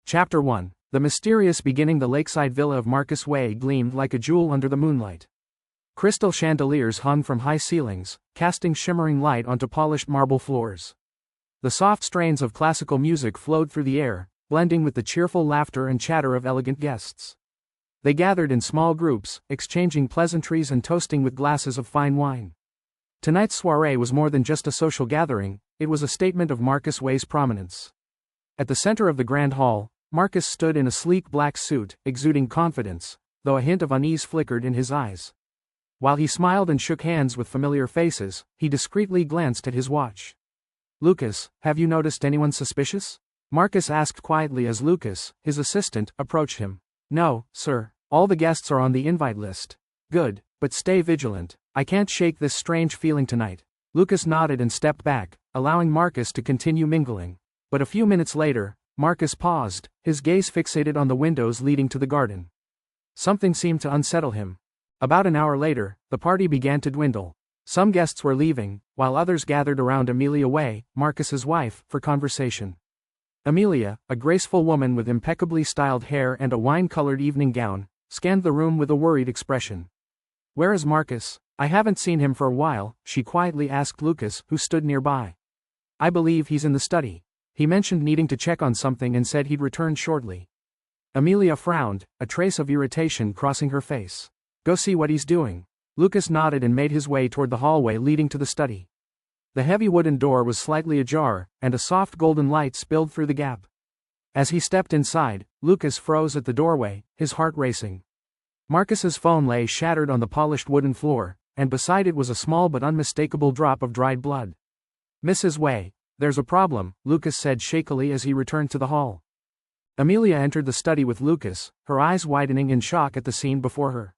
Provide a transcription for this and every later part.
Chapter 1. The mysterious beginning. The lakeside villa of Markus Wei gleamed like a jewel under the moonlight. Crystal chandeliers hung from high ceilings, casting shimmering light onto polished marble floors. The soft strains of classical music flowed through the air, blending with the cheerful laughter and chatter of elegant guests. They gathered in small groups, exchanging pleasantries and toasting with glasses of fine wine. Tonight's soirée was more than just a social gathering, it was a statement of Markus Wei's prominence. At the center of the grand hall, Markus stood in a sleek black suit, exuding confidence, though a hint of unease flickered in his eyes. While he smiled and shook hands with familiar faces, he discreetly glanced at his watch. "Lucas, have you noticed anyone suspicious?" Markus asked quietly as Lucas, his assistant, approached him. "No, sir. All the guests are on the invite list." "Good, but stay vigilant. I can't shake this strange feeling tonight." Lucas nodded and stepped back, allowing Markus to continue mingling. But a few minutes later, Markus paused, his gaze fixated on the windows leading to the garden. Something seemed to unsettle him. About an hour later, the party began to dwindle. Some guests were leaving, while others gathered around Amelia Wei, Markus's wife, for conversation. Amelia, a graceful woman with impeccably styled hair and a wine-colored evening gown, scanned the room with a worried expression. "Where is Markus? I haven't seen him for a while," she quietly asked Lucas, who stood nearby. "I believe he's in the study. He mentioned needing to check on something and said he'd return shortly." Amelia frowned, a trace of irritation crossing her face. "Go see what he's doing." Lucas nodded and made his way toward the hallway leading to the study. The heavy wooden door was slightly ajar, and a soft golden light spilled through the gap. As he stepped inside, Lucas froze at the doorway, his heart racing. Markus's phone lay shattered on the polished wooden floor, and beside it was a small but unmistakable drop of dried blood. "Mrs. Wei, there's a problem," Lucas said shakily as he returned to the hall. Amelia entered the study with Lucas, her eyes widening in shock at the scene before her.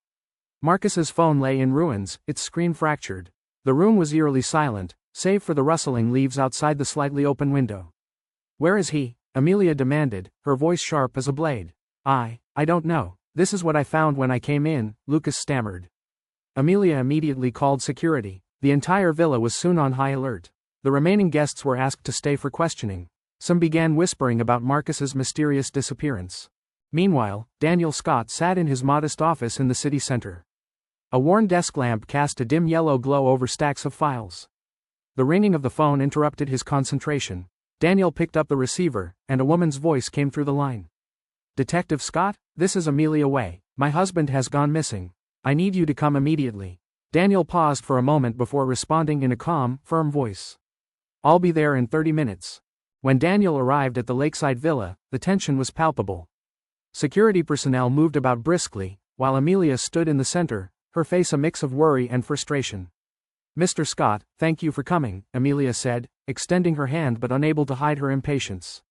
Markus's phone lay in ruins, its screen fractured. The room was eerily silent, save for the rustling leaves outside the slightly open window. "Where is he?" Amelia demanded, her voice sharp as a blade. I don't know. This is what I found when I came in," Lucas stammered. Amelia immediately called security. The entire villa was soon on high alert. The remaining guests were asked to stay for questioning. Some began whispering about Markus's mysterious disappearance. Meanwhile, Daniel Scott sat in his modest office in the city center. A worn desk lamp cast a dim yellow glow over stacks of files. The ringing of the phone interrupted his concentration. Daniel picked up the receiver, and a woman's voice came through the line. "Detective Scott, this is Amelia Wei. My husband has gone missing. I need you to come immediately." Daniel paused for a moment before responding in a calm, firm voice. "I'll be there in 30 minutes. When Daniel arrived at the lakeside villa, the tension was palpable. Security personnel moved about briskly, while Amelia stood in the center, her face a mix of worry and frustration. "Mr. Scott, thank you for coming," Amelia said, extending her hand but unable to hide her impatience.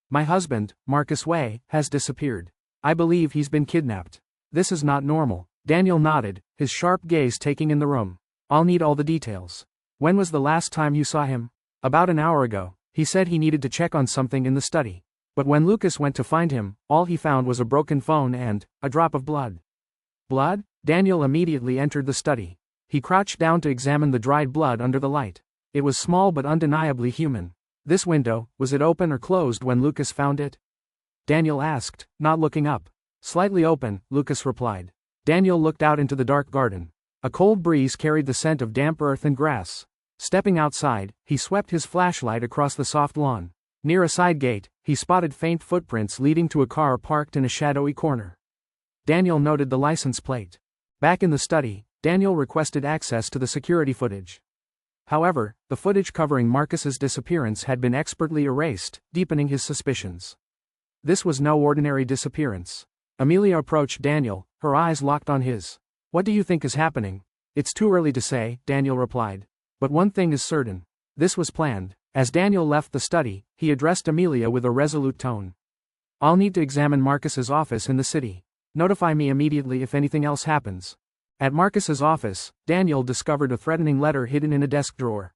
"My husband, Markus Wei, has disappeared. I believe he's been kidnapped. This is not normal." Daniel nodded, his sharp gaze taking in the room. "I'll need all the details. When was the last time you saw him?" "About an hour ago. He said he needed to check on something in the study. But when Lucas went to find him, all he found was a broken phone and a drop of blood." "Blood?" Daniel immediately entered the study. He crouched down to examine the dried blood under the light. It was small but undeniably human. "This window, was it open or closed when Lucas found it?" Daniel asked, not looking up. "Slightly open," Lucas replied. Daniel looked out into the dark garden. A cold breeze carried the scent of damp earth and grass. Stepping outside, he swept his flashlight across the soft lawn. Near a side gate, he spotted faint footprints leading to a car parked in a shadowy corner. Daniel noted the license plate. Back in the study, Daniel requested access to the security footage. However, the footage covering Markus's disappearance had been expertly erased, deepening his suspicions. This was no ordinary disappearance. Amelia approached Daniel, her eyes locked on his. "What do you think is happening?" "It's too early to say," Daniel replied. "But one thing is certain. This was planned." As Daniel left the study, he addressed Amelia with a resolute tone. "I'll need to examine Markus's office in the city. Notify me immediately if anything else happens." At Markus's office, Daniel discovered a threatening letter hidden in a desk drawer.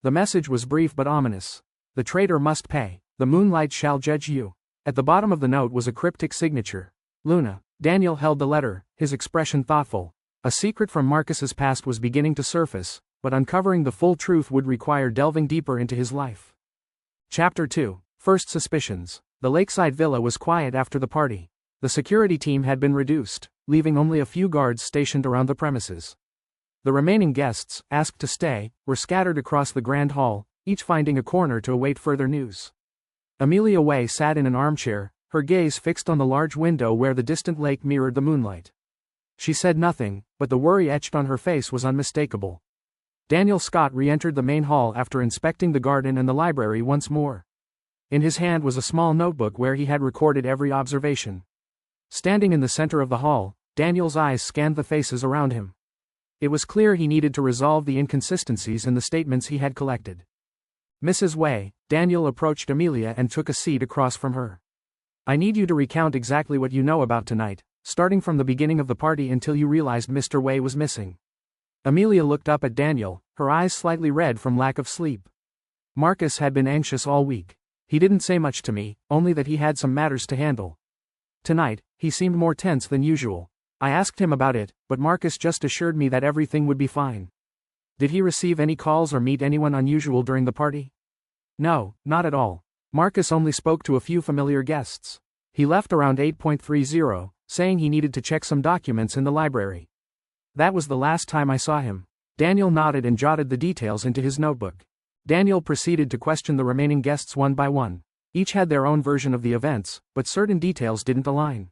The message was brief but ominous. "The traitor must pay. The moonlight shall judge you." At the bottom of the note was a cryptic signature. Luna. Daniel held the letter, his expression thoughtful. A secret from Markus's past was beginning to surface, but uncovering the full truth would require delving deeper into his life. Chapter 2. First Suspicions. The lakeside villa was quiet after the party. The security team had been reduced, leaving only a few guards stationed around the premises. The remaining guests, asked to stay, were scattered across the grand hall, each finding a corner to await further news. Amelia Wei sat in an armchair, her gaze fixed on the large window where the distant lake mirrored the moonlight. She said nothing, but the worry etched on her face was unmistakable. Daniel Scott re-entered the main hall after inspecting the garden and the library once more. In his hand was a small notebook where he had recorded every observation. Standing in the center of the hall, Daniel's eyes scanned the faces around him. It was clear he needed to resolve the inconsistencies in the statements he had collected. Mrs. Wei, Daniel approached Amelia and took a seat across from her. I need you to recount exactly what you know about tonight, starting from the beginning of the party until you realized Mr. Wei was missing. Amelia looked up at Daniel, her eyes slightly red from lack of sleep. Markus had been anxious all week. He didn't say much to me, only that he had some matters to handle. Tonight, he seemed more tense than usual. I asked him about it, but Markus just assured me that everything would be fine. Did he receive any calls or meet anyone unusual during the party? No, not at all. Markus only spoke to a few familiar guests. He left around 8:30, saying he needed to check some documents in the library. That was the last time I saw him. Daniel nodded and jotted the details into his notebook. Daniel proceeded to question the remaining guests one by one. Each had their own version of the events, but certain details didn't align.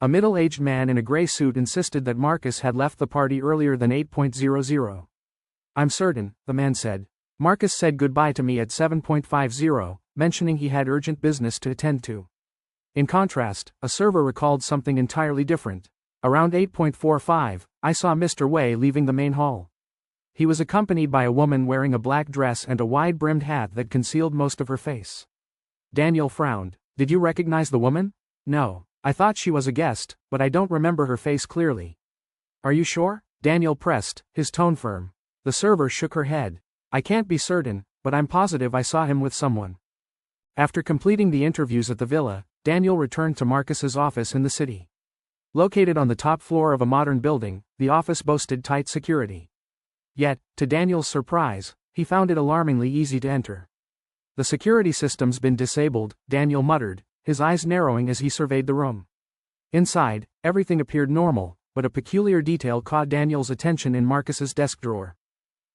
A middle-aged man in a gray suit insisted that Markus had left the party earlier than 8:00. I'm certain, the man said. Markus said goodbye to me at 7:50, mentioning he had urgent business to attend to. In contrast, a server recalled something entirely different. Around 8:45, I saw Mr. Wei leaving the main hall. He was accompanied by a woman wearing a black dress and a wide-brimmed hat that concealed most of her face. Daniel frowned. Did you recognize the woman? No. I thought she was a guest, but I don't remember her face clearly. Are you sure? Daniel pressed, his tone firm. The server shook her head. I can't be certain, but I'm positive I saw him with someone. After completing the interviews at the villa, Daniel returned to Markus's office in the city. Located on the top floor of a modern building, the office boasted tight security. Yet, to Daniel's surprise, he found it alarmingly easy to enter. The security system's been disabled, Daniel muttered, his eyes narrowing as he surveyed the room. Inside, everything appeared normal, but a peculiar detail caught Daniel's attention in Markus's desk drawer.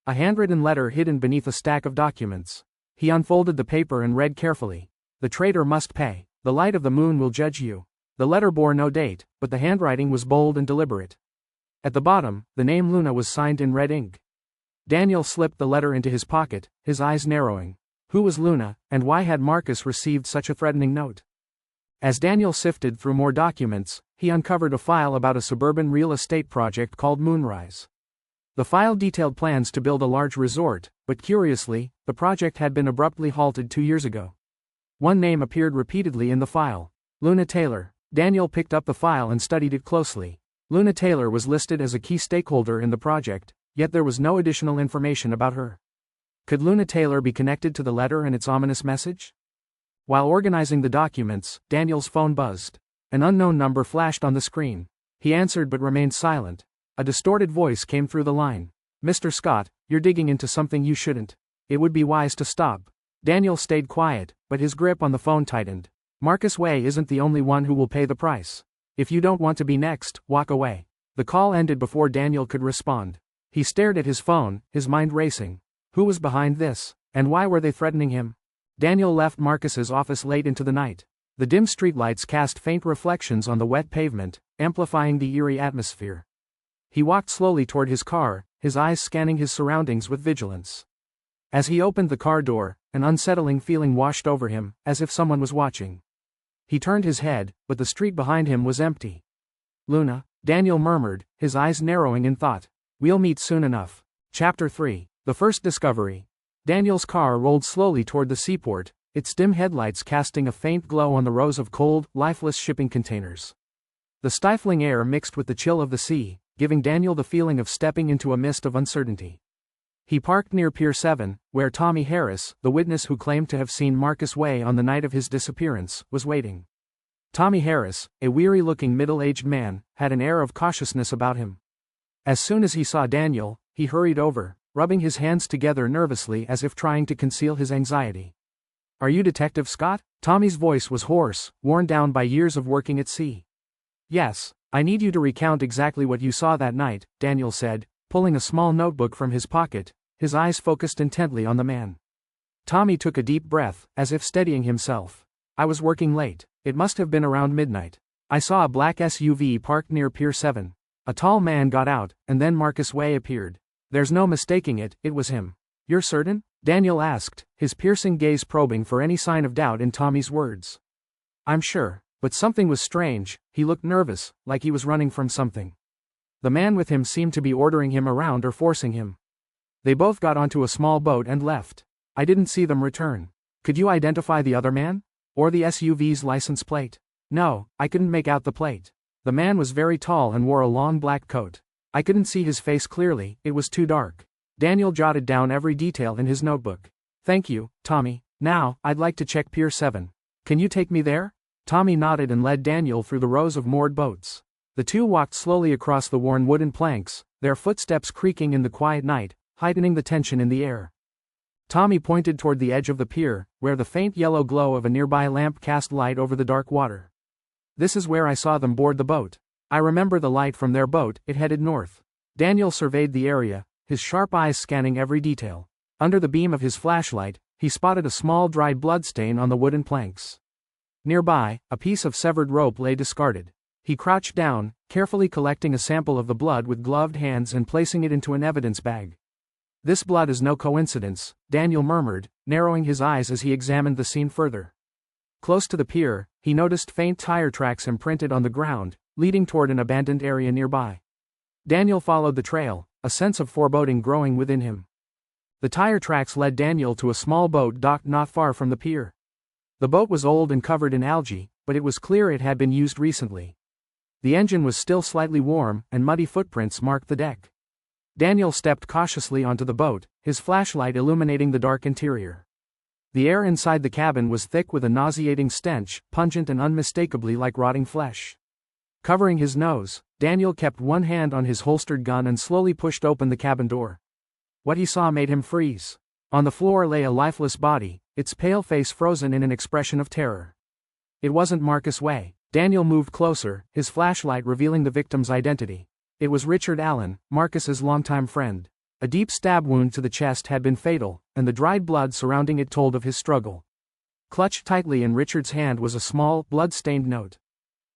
A handwritten letter hidden beneath a stack of documents. He unfolded the paper and read carefully. The traitor must pay. The light of the moon will judge you. The letter bore no date, but the handwriting was bold and deliberate. At the bottom, the name Luna was signed in red ink. Daniel slipped the letter into his pocket, his eyes narrowing. Who was Luna, and why had Markus received such a threatening note? As Daniel sifted through more documents, he uncovered a file about a suburban real estate project called Moonrise. The file detailed plans to build a large resort, but curiously, the project had been abruptly halted 2 years ago. One name appeared repeatedly in the file. Luna Taylor. Daniel picked up the file and studied it closely. Luna Taylor was listed as a key stakeholder in the project, yet there was no additional information about her. Could Luna Taylor be connected to the letter and its ominous message? While organizing the documents, Daniel's phone buzzed. An unknown number flashed on the screen. He answered but remained silent. A distorted voice came through the line. Mr. Scott, you're digging into something you shouldn't. It would be wise to stop. Daniel stayed quiet, but his grip on the phone tightened. Markus Wei isn't the only one who will pay the price. If you don't want to be next, walk away. The call ended before Daniel could respond. He stared at his phone, his mind racing. Who was behind this, and why were they threatening him? Daniel left Markus's office late into the night. The dim streetlights cast faint reflections on the wet pavement, amplifying the eerie atmosphere. He walked slowly toward his car, his eyes scanning his surroundings with vigilance. As he opened the car door, an unsettling feeling washed over him, as if someone was watching. He turned his head, but the street behind him was empty. Luna, Daniel murmured, his eyes narrowing in thought. We'll meet soon enough. Chapter 3. The First Discovery. Daniel's car rolled slowly toward the seaport, its dim headlights casting a faint glow on the rows of cold, lifeless shipping containers. The stifling air mixed with the chill of the sea, giving Daniel the feeling of stepping into a mist of uncertainty. He parked near Pier 7, where Tommy Harris, the witness who claimed to have seen Markus Wei on the night of his disappearance, was waiting. Tommy Harris, a weary-looking middle-aged man, had an air of cautiousness about him. As soon as he saw Daniel, he hurried over, rubbing his hands together nervously as if trying to conceal his anxiety. Are you Detective Scott? Tommy's voice was hoarse, worn down by years of working at sea. Yes, I need you to recount exactly what you saw that night, Daniel said, pulling a small notebook from his pocket, his eyes focused intently on the man. Tommy took a deep breath, as if steadying himself. I was working late. It must have been around midnight. I saw a black SUV parked near Pier 7. A tall man got out, and then Markus Wei appeared. There's no mistaking it, it was him. You're certain? Daniel asked, his piercing gaze probing for any sign of doubt in Tommy's words. I'm sure, but something was strange. He looked nervous, like he was running from something. The man with him seemed to be ordering him around or forcing him. They both got onto a small boat and left. I didn't see them return. Could you identify the other man? Or the SUV's license plate? No, I couldn't make out the plate. The man was very tall and wore a long black coat. I couldn't see his face clearly, it was too dark. Daniel jotted down every detail in his notebook. Thank you, Tommy. Now, I'd like to check Pier 7. Can you take me there? Tommy nodded and led Daniel through the rows of moored boats. The two walked slowly across the worn wooden planks, their footsteps creaking in the quiet night, heightening the tension in the air. Tommy pointed toward the edge of the pier, where the faint yellow glow of a nearby lamp cast light over the dark water. This is where I saw them board the boat. I remember the light from their boat, it headed north. Daniel surveyed the area, his sharp eyes scanning every detail. Under the beam of his flashlight, he spotted a small dried blood stain on the wooden planks. Nearby, a piece of severed rope lay discarded. He crouched down, carefully collecting a sample of the blood with gloved hands and placing it into an evidence bag. This blood is no coincidence, Daniel murmured, narrowing his eyes as he examined the scene further. Close to the pier, he noticed faint tire tracks imprinted on the ground, leading toward an abandoned area nearby. Daniel followed the trail, a sense of foreboding growing within him. The tire tracks led Daniel to a small boat docked not far from the pier. The boat was old and covered in algae, but it was clear it had been used recently. The engine was still slightly warm, and muddy footprints marked the deck. Daniel stepped cautiously onto the boat, his flashlight illuminating the dark interior. The air inside the cabin was thick with a nauseating stench, pungent and unmistakably like rotting flesh. Covering his nose, Daniel kept one hand on his holstered gun and slowly pushed open the cabin door. What he saw made him freeze. On the floor lay a lifeless body, its pale face frozen in an expression of terror. It wasn't Markus Wei. Daniel moved closer, his flashlight revealing the victim's identity. It was Richard Allen, Marcus's longtime friend. A deep stab wound to the chest had been fatal, and the dried blood surrounding it told of his struggle. Clutched tightly in Richard's hand was a small, blood-stained note.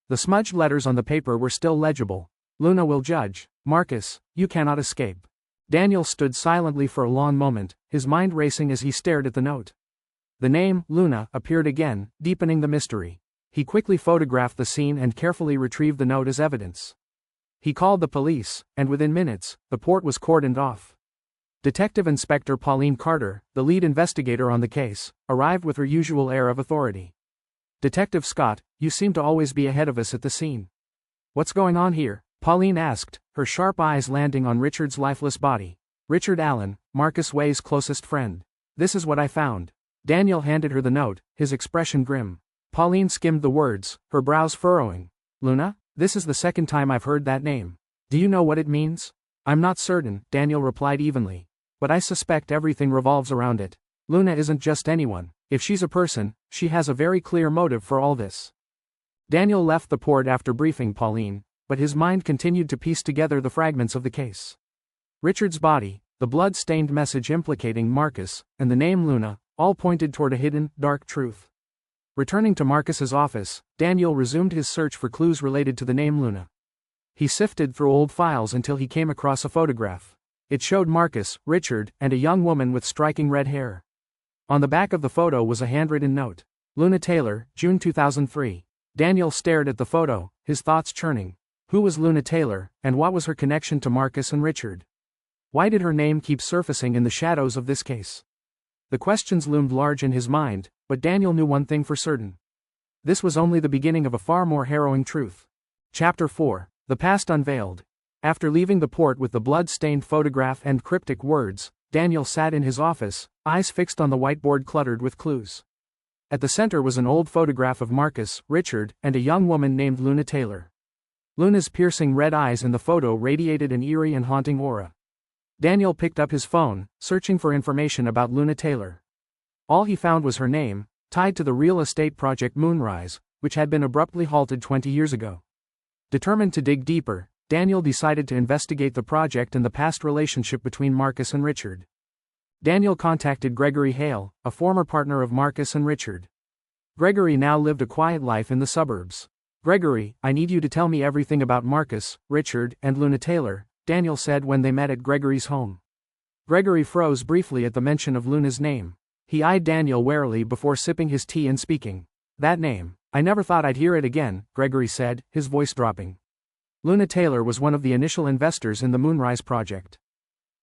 The smudged letters on the paper were still legible. Luna will judge. Markus, you cannot escape. Daniel stood silently for a long moment, his mind racing as he stared at the note. The name, Luna, appeared again, deepening the mystery. He quickly photographed the scene and carefully retrieved the note as evidence. He called the police, and within minutes, the port was cordoned off. Detective Inspector Pauline Carter, the lead investigator on the case, arrived with her usual air of authority. Detective Scott, you seem to always be ahead of us at the scene. What's going on here? Pauline asked, her sharp eyes landing on Richard's lifeless body. Richard Allen, Markus Wei's closest friend. This is what I found. Daniel handed her the note, his expression grim. Pauline skimmed the words, her brows furrowing. Luna? This is the second time I've heard that name. Do you know what it means? I'm not certain, Daniel replied evenly. But I suspect everything revolves around it. Luna isn't just anyone. If she's a person, she has a very clear motive for all this. Daniel left the port after briefing Pauline, but his mind continued to piece together the fragments of the case. Richard's body, the blood-stained message implicating Markus, and the name Luna, all pointed toward a hidden, dark truth. Returning to Marcus's office, Daniel resumed his search for clues related to the name Luna. He sifted through old files until he came across a photograph. It showed Markus, Richard, and a young woman with striking red hair. On the back of the photo was a handwritten note. Luna Taylor, June 2003. Daniel stared at the photo, his thoughts churning. Who was Luna Taylor, and what was her connection to Markus and Richard? Why did her name keep surfacing in the shadows of this case? The questions loomed large in his mind, but Daniel knew one thing for certain. This was only the beginning of a far more harrowing truth. Chapter 4. The Past Unveiled. After leaving the port with the blood-stained photograph and cryptic words, Daniel sat in his office, eyes fixed on the whiteboard cluttered with clues. At the center was an old photograph of Markus, Richard, and a young woman named Luna Taylor. Luna's piercing red eyes in the photo radiated an eerie and haunting aura. Daniel picked up his phone, searching for information about Luna Taylor. All he found was her name, tied to the real estate project Moonrise, which had been abruptly halted 20 years ago. Determined to dig deeper, Daniel decided to investigate the project and the past relationship between Markus and Richard. Daniel contacted Gregory Hale, a former partner of Markus and Richard. Gregory now lived a quiet life in the suburbs. "Gregory, I need you to tell me everything about Markus, Richard, and Luna Taylor," Daniel said when they met at Gregory's home. Gregory froze briefly at the mention of Luna's name. He eyed Daniel warily before sipping his tea and speaking. "That name. I never thought I'd hear it again," Gregory said, his voice dropping. Luna Taylor was one of the initial investors in the Moonrise project.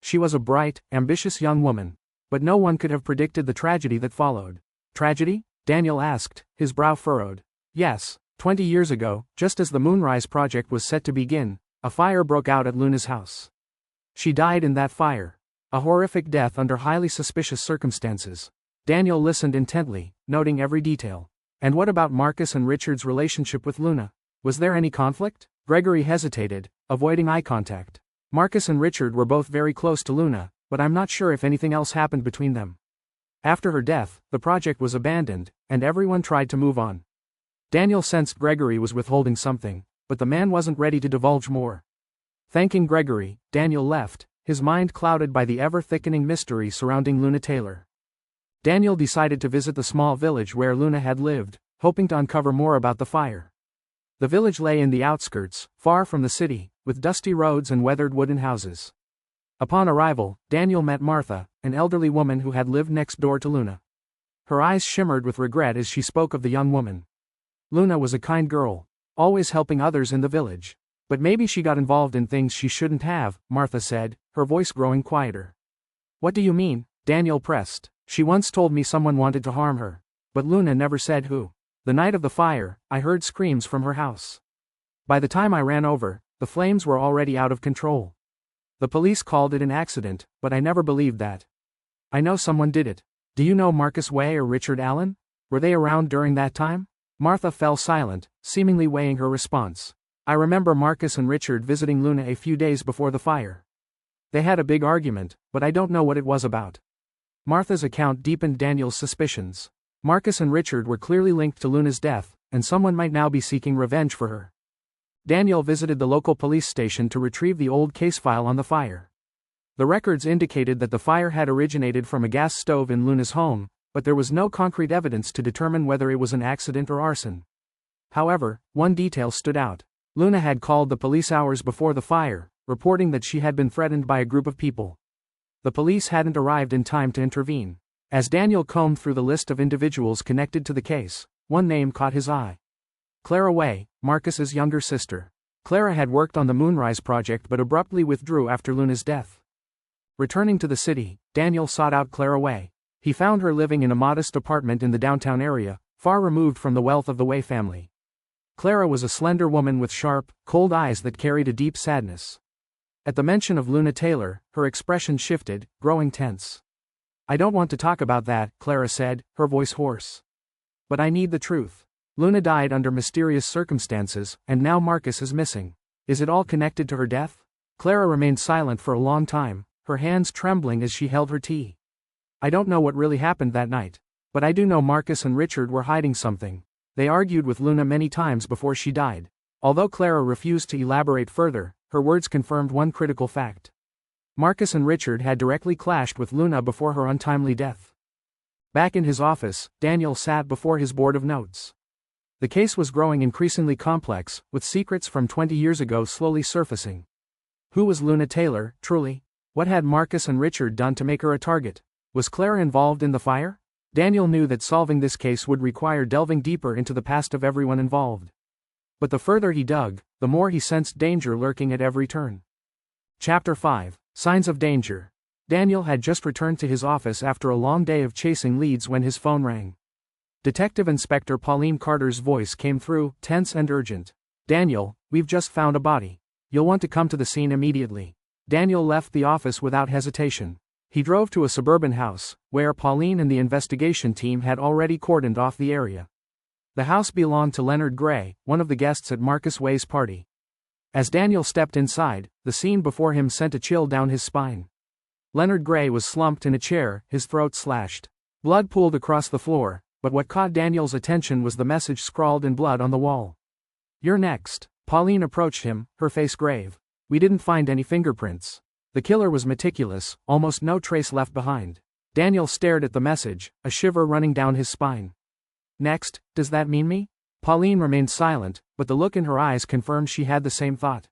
She was a bright, ambitious young woman. But no one could have predicted the tragedy that followed. "Tragedy?" Daniel asked, his brow furrowed. "Yes, 20 years ago, just as the Moonrise project was set to begin, a fire broke out at Luna's house. She died in that fire. A horrific death under highly suspicious circumstances." Daniel listened intently, noting every detail. "And what about Markus and Richard's relationship with Luna? Was there any conflict?" Gregory hesitated, avoiding eye contact. "Markus and Richard were both very close to Luna, but I'm not sure if anything else happened between them. After her death, the project was abandoned, and everyone tried to move on." Daniel sensed Gregory was withholding something, but the man wasn't ready to divulge more. Thanking Gregory, Daniel left, his mind clouded by the ever-thickening mystery surrounding Luna Taylor. Daniel decided to visit the small village where Luna had lived, hoping to uncover more about the fire. The village lay in the outskirts, far from the city, with dusty roads and weathered wooden houses. Upon arrival, Daniel met Martha, an elderly woman who had lived next door to Luna. Her eyes shimmered with regret as she spoke of the young woman. "Luna was a kind girl, always helping others in the village. But maybe she got involved in things she shouldn't have," Martha said, her voice growing quieter. "What do you mean?" Daniel pressed. "She once told me someone wanted to harm her. But Luna never said who. The night of the fire, I heard screams from her house. By the time I ran over, the flames were already out of control. The police called it an accident, but I never believed that. I know someone did it. Do you know Markus Wei or Richard Allen? Were they around during that time?" Martha fell silent, seemingly weighing her response. "I remember Markus and Richard visiting Luna a few days before the fire. They had a big argument, but I don't know what it was about." Martha's account deepened Daniel's suspicions. Markus and Richard were clearly linked to Luna's death, and someone might now be seeking revenge for her. Daniel visited the local police station to retrieve the old case file on the fire. The records indicated that the fire had originated from a gas stove in Luna's home, but there was no concrete evidence to determine whether it was an accident or arson. However, one detail stood out. Luna had called the police hours before the fire, reporting that she had been threatened by a group of people. The police hadn't arrived in time to intervene. As Daniel combed through the list of individuals connected to the case, one name caught his eye. Clara Wei, Markus's younger sister. Clara had worked on the Moonrise project but abruptly withdrew after Luna's death. Returning to the city, Daniel sought out Clara Wei. He found her living in a modest apartment in the downtown area, far removed from the wealth of the Wei family. Clara was a slender woman with sharp, cold eyes that carried a deep sadness. At the mention of Luna Taylor, her expression shifted, growing tense. "I don't want to talk about that," Clara said, her voice hoarse. "But I need the truth. Luna died under mysterious circumstances, and now Markus is missing. Is it all connected to her death?" Clara remained silent for a long time, her hands trembling as she held her tea. "I don't know what really happened that night. But I do know Markus and Richard were hiding something. They argued with Luna many times before she died." Although Clara refused to elaborate further, her words confirmed one critical fact. Markus and Richard had directly clashed with Luna before her untimely death. Back in his office, Daniel sat before his board of notes. The case was growing increasingly complex, with secrets from 20 years ago slowly surfacing. Who was Luna Taylor, truly? What had Markus and Richard done to make her a target? Was Clara involved in the fire? Daniel knew that solving this case would require delving deeper into the past of everyone involved. But the further he dug, the more he sensed danger lurking at every turn. Chapter 5: Signs of Danger. Daniel had just returned to his office after a long day of chasing leads when his phone rang. Detective Inspector Pauline Carter's voice came through, tense and urgent. "Daniel, we've just found a body. You'll want to come to the scene immediately." Daniel left the office without hesitation. He drove to a suburban house, where Pauline and the investigation team had already cordoned off the area. The house belonged to Leonard Gray, one of the guests at Markus Wei's party. As Daniel stepped inside, the scene before him sent a chill down his spine. Leonard Gray was slumped in a chair, his throat slashed. Blood pooled across the floor, but what caught Daniel's attention was the message scrawled in blood on the wall. "You're next." Pauline approached him, her face grave. "We didn't find any fingerprints. The killer was meticulous, almost no trace left behind." Daniel stared at the message, a shiver running down his spine. "Next, does that mean me?" Pauline remained silent, but the look in her eyes confirmed she had the same thought.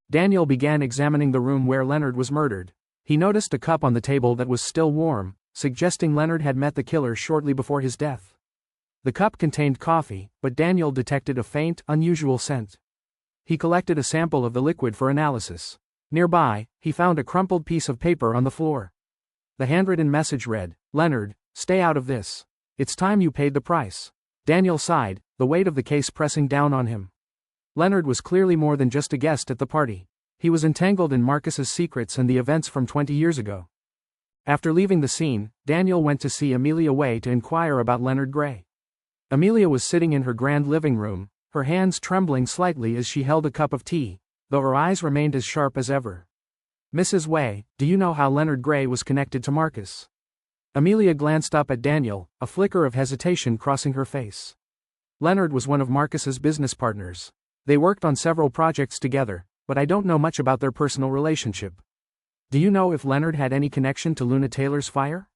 Daniel began examining the room where Leonard was murdered. He noticed a cup on the table that was still warm, suggesting Leonard had met the killer shortly before his death. The cup contained coffee, but Daniel detected a faint, unusual scent. He collected a sample of the liquid for analysis. Nearby, he found a crumpled piece of paper on the floor. The handwritten message read, "Leonard, stay out of this. It's time you paid the price." Daniel sighed, the weight of the case pressing down on him. Leonard was clearly more than just a guest at the party. He was entangled in Markus's secrets and the events from 20 years ago. After leaving the scene, Daniel went to see Amelia Wei to inquire about Leonard Gray. Amelia was sitting in her grand living room, her hands trembling slightly as she held a cup of tea, though her eyes remained as sharp as ever. "Mrs. Wei, do you know how Leonard Gray was connected to Markus?" Amelia glanced up at Daniel, a flicker of hesitation crossing her face. Leonard was one of Markus's business partners. They worked on several projects together, but I don't know much about their personal relationship. "Do you know if Leonard had any connection to Luna Taylor's fire?"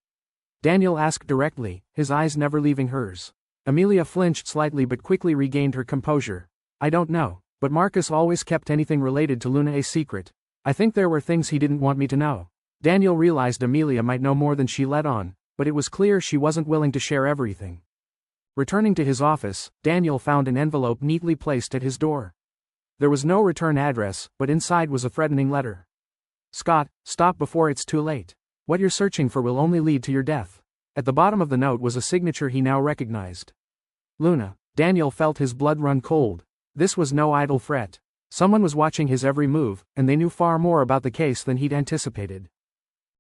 Daniel asked directly, his eyes never leaving hers. Amelia flinched slightly but quickly regained her composure. "I don't know, but Markus always kept anything related to Luna a secret. I think there were things he didn't want me to know." Daniel realized Amelia might know more than she let on, but it was clear she wasn't willing to share everything. Returning to his office, Daniel found an envelope neatly placed at his door. There was no return address, but inside was a threatening letter. "Scott, stop before it's too late. What you're searching for will only lead to your death." At the bottom of the note was a signature he now recognized. Luna. Daniel felt his blood run cold. This was no idle threat. Someone was watching his every move, and they knew far more about the case than he'd anticipated.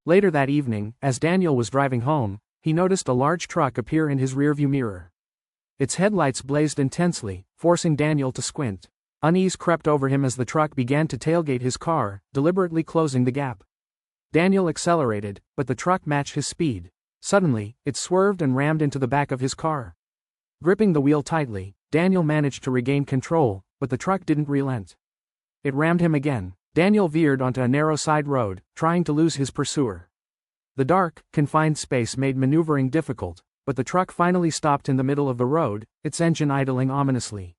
Later that evening, as Daniel was driving home, he noticed a large truck appear in his rearview mirror. Its headlights blazed intensely, forcing Daniel to squint. Unease crept over him as the truck began to tailgate his car, deliberately closing the gap. Daniel accelerated, but the truck matched his speed. Suddenly, it swerved and rammed into the back of his car. Gripping the wheel tightly, Daniel managed to regain control, but the truck didn't relent. It rammed him again. Daniel veered onto a narrow side road, trying to lose his pursuer. The dark, confined space made maneuvering difficult, but the truck finally stopped in the middle of the road, its engine idling ominously.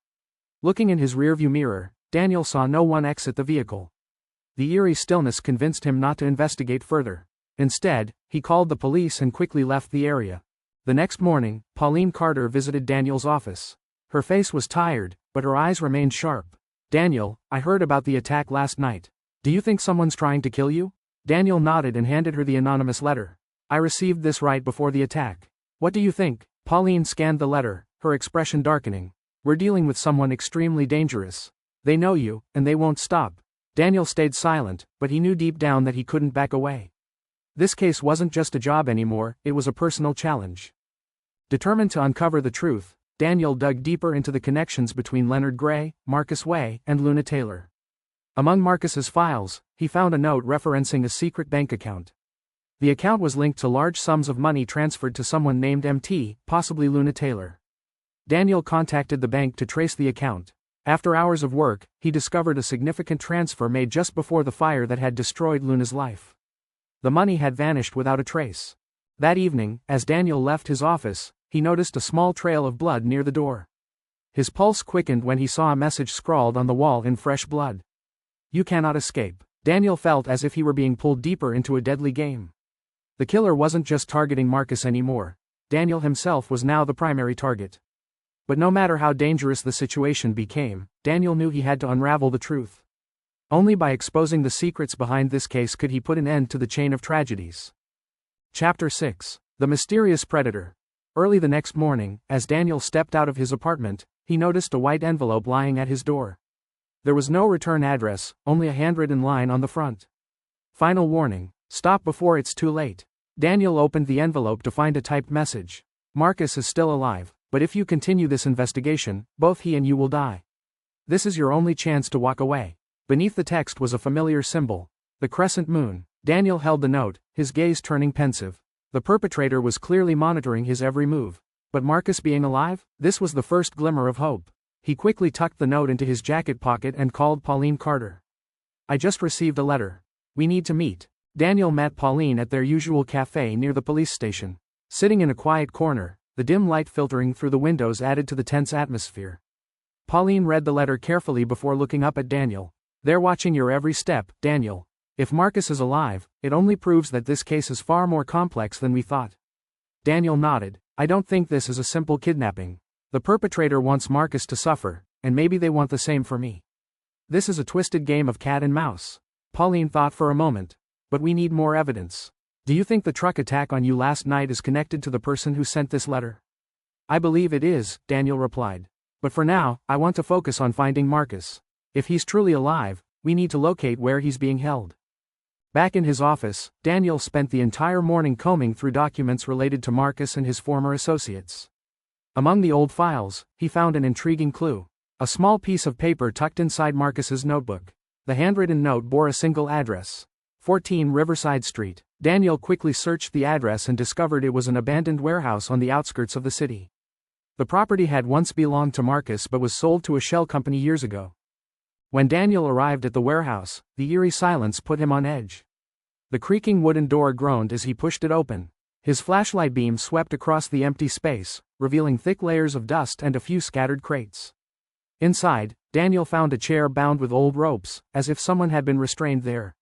Looking in his rearview mirror, Daniel saw no one exit the vehicle. The eerie stillness convinced him not to investigate further. Instead, he called the police and quickly left the area. The next morning, Pauline Carter visited Daniel's office. Her face was tired, but her eyes remained sharp. "Daniel, I heard about the attack last night. Do you think someone's trying to kill you?" Daniel nodded and handed her the anonymous letter. "I received this right before the attack. What do you think?" Pauline scanned the letter, her expression darkening. "We're dealing with someone extremely dangerous. They know you, and they won't stop." Daniel stayed silent, but he knew deep down that he couldn't back away. This case wasn't just a job anymore, it was a personal challenge. Determined to uncover the truth, Daniel dug deeper into the connections between Leonard Gray, Markus Wei, and Luna Taylor. Among Markus's files, he found a note referencing a secret bank account. The account was linked to large sums of money transferred to someone named MT, possibly Luna Taylor. Daniel contacted the bank to trace the account. After hours of work, he discovered a significant transfer made just before the fire that had destroyed Luna's life. The money had vanished without a trace. That evening, as Daniel left his office, he noticed a small trail of blood near the door. His pulse quickened when he saw a message scrawled on the wall in fresh blood. "You cannot escape." Daniel felt as if he were being pulled deeper into a deadly game. The killer wasn't just targeting Markus anymore. Daniel himself was now the primary target. But no matter how dangerous the situation became, Daniel knew he had to unravel the truth. Only by exposing the secrets behind this case could he put an end to the chain of tragedies. Chapter 6. The Mysterious Predator. Early the next morning, as Daniel stepped out of his apartment, he noticed a white envelope lying at his door. There was no return address, only a handwritten line on the front. Final warning, stop before it's too late. Daniel opened the envelope to find a typed message. "Markus is still alive, but if you continue this investigation, both he and you will die. This is your only chance to walk away." Beneath the text was a familiar symbol, the crescent moon. Daniel held the note, his gaze turning pensive. The perpetrator was clearly monitoring his every move. But Markus being alive? This was the first glimmer of hope. He quickly tucked the note into his jacket pocket and called Pauline Carter. I just received a letter. We need to meet. Daniel met Pauline at their usual cafe near the police station. Sitting in a quiet corner, the dim light filtering through the windows added to the tense atmosphere. Pauline read the letter carefully before looking up at Daniel. They're watching your every step, Daniel. If Markus is alive, it only proves that this case is far more complex than we thought. Daniel nodded. I don't think this is a simple kidnapping. The perpetrator wants Markus to suffer, and maybe they want the same for me. This is a twisted game of cat and mouse. Pauline thought for a moment. But we need more evidence. Do you think the truck attack on you last night is connected to the person who sent this letter? I believe it is, Daniel replied. But for now, I want to focus on finding Markus. If he's truly alive, we need to locate where he's being held. Back in his office, Daniel spent the entire morning combing through documents related to Markus and his former associates. Among the old files, he found an intriguing clue. A small piece of paper tucked inside Markus's notebook. The handwritten note bore a single address. 14 Riverside Street. Daniel quickly searched the address and discovered it was an abandoned warehouse on the outskirts of the city. The property had once belonged to Markus but was sold to a shell company years ago. When Daniel arrived at the warehouse, the eerie silence put him on edge. The creaking wooden door groaned as he pushed it open. His flashlight beam swept across the empty space, revealing thick layers of dust and a few scattered crates. Inside, Daniel found a chair bound with old ropes, as if someone had been restrained there.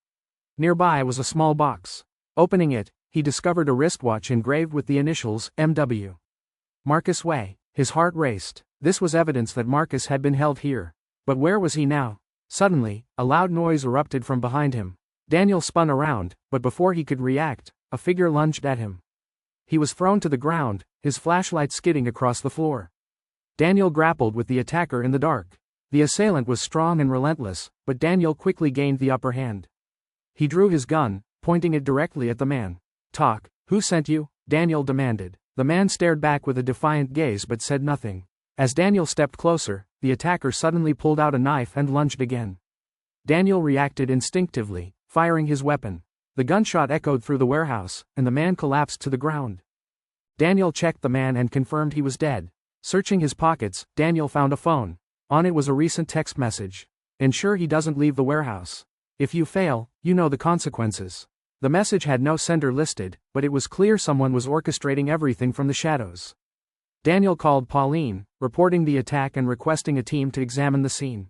Nearby was a small box. Opening it, he discovered a wristwatch engraved with the initials, M.W. Markus Wei. His heart raced. This was evidence that Markus had been held here. But where was he now? Suddenly, a loud noise erupted from behind him. Daniel spun around, but before he could react, a figure lunged at him. He was thrown to the ground, his flashlight skidding across the floor. Daniel grappled with the attacker in the dark. The assailant was strong and relentless, but Daniel quickly gained the upper hand. He drew his gun, pointing it directly at the man. Talk. Who sent you? Daniel demanded. The man stared back with a defiant gaze but said nothing. As Daniel stepped closer, the attacker suddenly pulled out a knife and lunged again. Daniel reacted instinctively, firing his weapon. The gunshot echoed through the warehouse, and the man collapsed to the ground. Daniel checked the man and confirmed he was dead. Searching his pockets, Daniel found a phone. On it was a recent text message. Ensure he doesn't leave the warehouse. If you fail, you know the consequences. The message had no sender listed, but it was clear someone was orchestrating everything from the shadows. Daniel called Pauline, reporting the attack and requesting a team to examine the scene.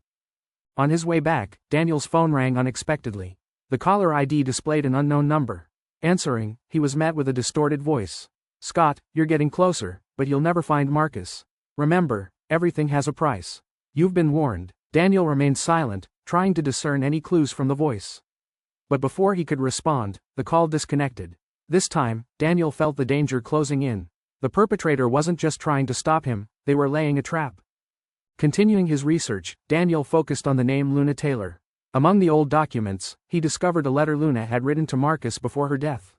On his way back, Daniel's phone rang unexpectedly. The caller ID displayed an unknown number. Answering, he was met with a distorted voice. Scott, you're getting closer, but you'll never find Markus. Remember, everything has a price. You've been warned. Daniel remained silent, trying to discern any clues from the voice. But before he could respond, the call disconnected. This time, Daniel felt the danger closing in. The perpetrator wasn't just trying to stop him, they were laying a trap. Continuing his research, Daniel focused on the name Luna Taylor. Among the old documents, he discovered a letter Luna had written to Markus before her death.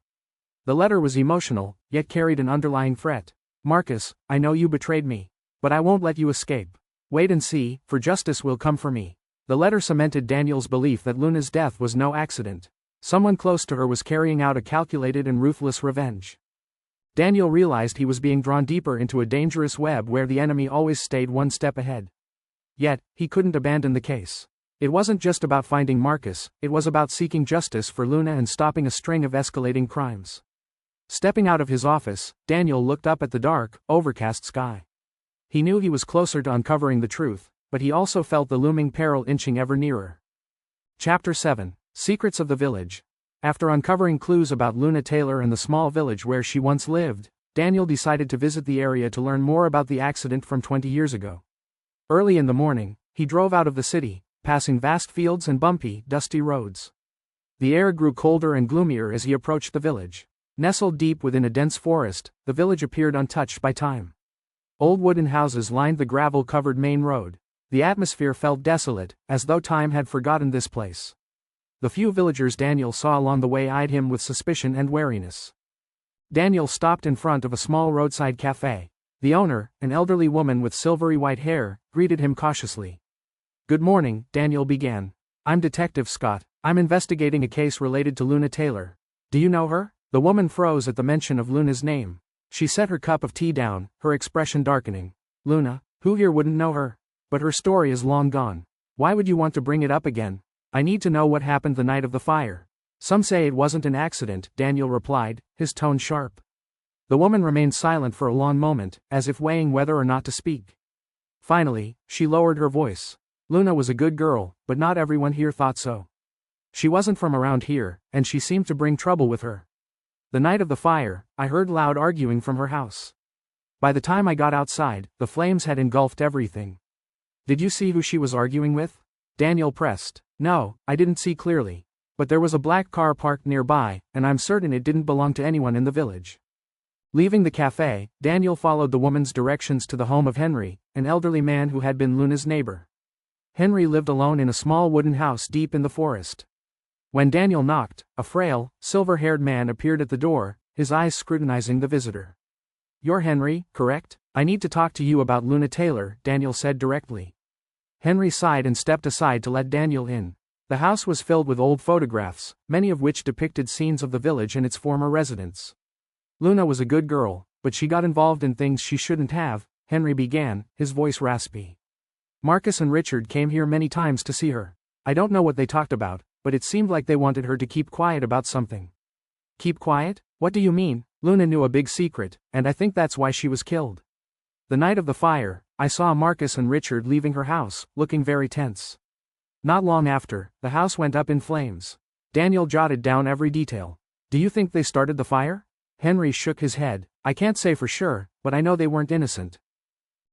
The letter was emotional, yet carried an underlying threat. Markus, I know you betrayed me. But I won't let you escape. Wait and see, for justice will come for me. The letter cemented Daniel's belief that Luna's death was no accident. Someone close to her was carrying out a calculated and ruthless revenge. Daniel realized he was being drawn deeper into a dangerous web where the enemy always stayed one step ahead. Yet, he couldn't abandon the case. It wasn't just about finding Markus, it was about seeking justice for Luna and stopping a string of escalating crimes. Stepping out of his office, Daniel looked up at the dark, overcast sky. He knew he was closer to uncovering the truth, but he also felt the looming peril inching ever nearer. Chapter 7. Secrets of the Village. After uncovering clues about Luna Taylor and the small village where she once lived, Daniel decided to visit the area to learn more about the accident from 20 years ago. Early in the morning, he drove out of the city, passing vast fields and bumpy, dusty roads. The air grew colder and gloomier as he approached the village. Nestled deep within a dense forest, the village appeared untouched by time. Old wooden houses lined the gravel-covered main road. The atmosphere felt desolate, as though time had forgotten this place. The few villagers Daniel saw along the way eyed him with suspicion and wariness. Daniel stopped in front of a small roadside cafe. The owner, an elderly woman with silvery white hair, greeted him cautiously. Good morning, Daniel began. I'm Detective Scott. I'm investigating a case related to Luna Taylor. Do you know her? The woman froze at the mention of Luna's name. She set her cup of tea down, her expression darkening. Luna? Who here wouldn't know her? But her story is long gone. Why would you want to bring it up again? I need to know what happened the night of the fire. Some say it wasn't an accident, Daniel replied, his tone sharp. The woman remained silent for a long moment, as if weighing whether or not to speak. Finally, she lowered her voice. Luna was a good girl, but not everyone here thought so. She wasn't from around here, and she seemed to bring trouble with her. The night of the fire, I heard loud arguing from her house. By the time I got outside, the flames had engulfed everything. Did you see who she was arguing with? Daniel pressed. No, I didn't see clearly. But there was a black car parked nearby, and I'm certain it didn't belong to anyone in the village. Leaving the cafe, Daniel followed the woman's directions to the home of Henry, an elderly man who had been Luna's neighbor. Henry lived alone in a small wooden house deep in the forest. When Daniel knocked, a frail, silver-haired man appeared at the door, his eyes scrutinizing the visitor. You're Henry, correct? I need to talk to you about Luna Taylor, Daniel said directly. Henry sighed and stepped aside to let Daniel in. The house was filled with old photographs, many of which depicted scenes of the village and its former residents. Luna was a good girl, but she got involved in things she shouldn't have, Henry began, his voice raspy. Markus and Richard came here many times to see her. I don't know what they talked about, but it seemed like they wanted her to keep quiet about something. Keep quiet? What do you mean? Luna knew a big secret, and I think that's why she was killed. The night of the fire, I saw Markus and Richard leaving her house, looking very tense. Not long after, the house went up in flames. Daniel jotted down every detail. Do you think they started the fire? Henry shook his head. I can't say for sure, but I know they weren't innocent.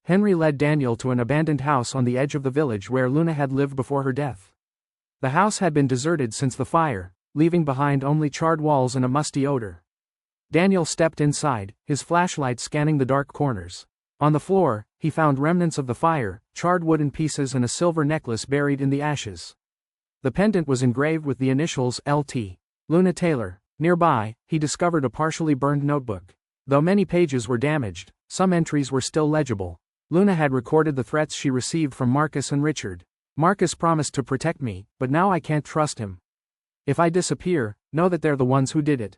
Henry led Daniel to an abandoned house on the edge of the village where Luna had lived before her death. The house had been deserted since the fire, leaving behind only charred walls and a musty odor. Daniel stepped inside, his flashlight scanning the dark corners. On the floor, he found remnants of the fire, charred wooden pieces and a silver necklace buried in the ashes. The pendant was engraved with the initials Lt. Luna Taylor. Nearby, he discovered a partially burned notebook. Though many pages were damaged, some entries were still legible. Luna had recorded the threats she received from Markus and Richard. Markus promised to protect me, but now I can't trust him. If I disappear, know that they're the ones who did it.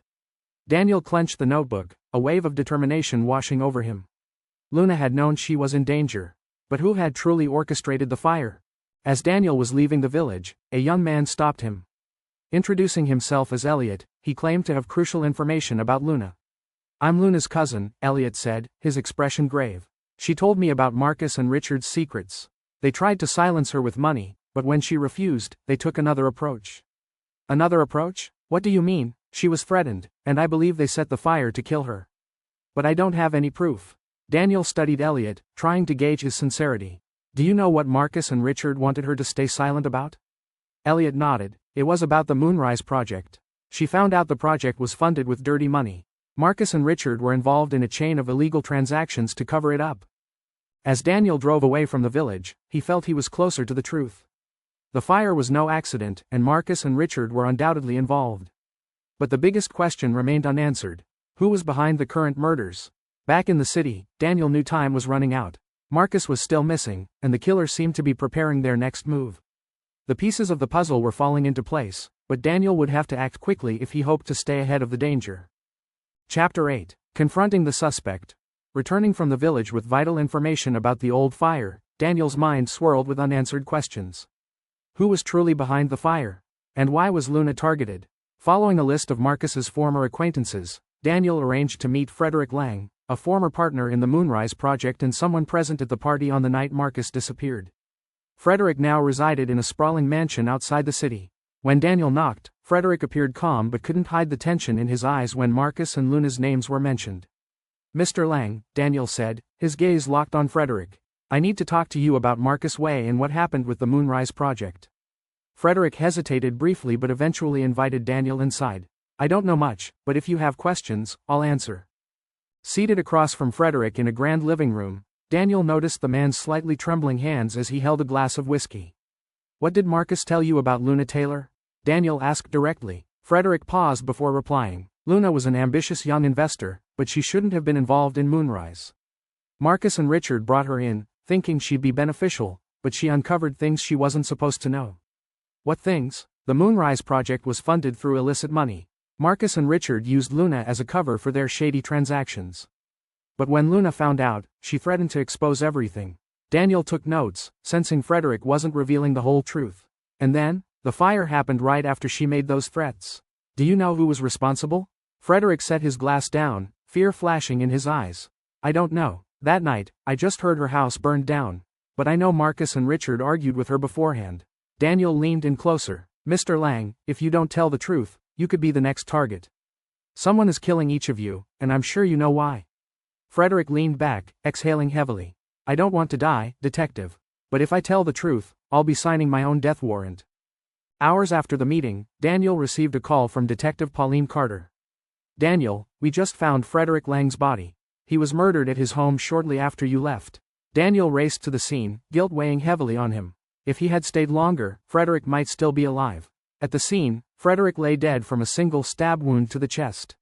Daniel clenched the notebook, a wave of determination washing over him. Luna had known she was in danger. But who had truly orchestrated the fire? As Daniel was leaving the village, a young man stopped him. Introducing himself as Elliot, he claimed to have crucial information about Luna. I'm Luna's cousin, Elliot said, his expression grave. She told me about Markus and Richard's secrets. They tried to silence her with money, but when she refused, they took another approach. Another approach? What do you mean? She was threatened, and I believe they set the fire to kill her. But I don't have any proof. Daniel studied Elliot, trying to gauge his sincerity. Do you know what Markus and Richard wanted her to stay silent about? Elliot nodded. It was about the Moonrise project. She found out the project was funded with dirty money. Markus and Richard were involved in a chain of illegal transactions to cover it up. As Daniel drove away from the village, he felt he was closer to the truth. The fire was no accident, and Markus and Richard were undoubtedly involved. But the biggest question remained unanswered. Who was behind the current murders? Back in the city, Daniel knew time was running out. Markus was still missing, and the killer seemed to be preparing their next move. The pieces of the puzzle were falling into place, but Daniel would have to act quickly if he hoped to stay ahead of the danger. Chapter 8. Confronting the suspect. Returning from the village with vital information about the old fire, Daniel's mind swirled with unanswered questions. Who was truly behind the fire? And why was Luna targeted? Following a list of Markus's former acquaintances, Daniel arranged to meet Frederick Lang, a former partner in the Moonrise project and someone present at the party on the night Markus disappeared. Frederick now resided in a sprawling mansion outside the city. When Daniel knocked, Frederick appeared calm but couldn't hide the tension in his eyes when Markus and Luna's names were mentioned. Mr. Lang, Daniel said, his gaze locked on Frederick. I need to talk to you about Markus Wei and what happened with the Moonrise project. Frederick hesitated briefly but eventually invited Daniel inside. I don't know much, but if you have questions, I'll answer. Seated across from Frederick in a grand living room, Daniel noticed the man's slightly trembling hands as he held a glass of whiskey. What did Markus tell you about Luna Taylor? Daniel asked directly. Frederick paused before replying. Luna was an ambitious young investor, but she shouldn't have been involved in Moonrise. Markus and Richard brought her in, thinking she'd be beneficial, but she uncovered things she wasn't supposed to know. What things? The Moonrise project was funded through illicit money. Markus and Richard used Luna as a cover for their shady transactions. But when Luna found out, she threatened to expose everything. Daniel took notes, sensing Frederick wasn't revealing the whole truth. And then, the fire happened right after she made those threats. Do you know who was responsible? Frederick set his glass down, fear flashing in his eyes. I don't know. That night, I just heard her house burned down. But I know Markus and Richard argued with her beforehand. Daniel leaned in closer. Mr. Lang, if you don't tell the truth, you could be the next target. Someone is killing each of you, and I'm sure you know why. Frederick leaned back, exhaling heavily. I don't want to die, detective. But if I tell the truth, I'll be signing my own death warrant. Hours after the meeting, Daniel received a call from Detective Pauline Carter. Daniel, we just found Frederick Lang's body. He was murdered at his home shortly after you left. Daniel raced to the scene, guilt weighing heavily on him. If he had stayed longer, Frederick might still be alive. At the scene, Frederick lay dead from a single stab wound to the chest.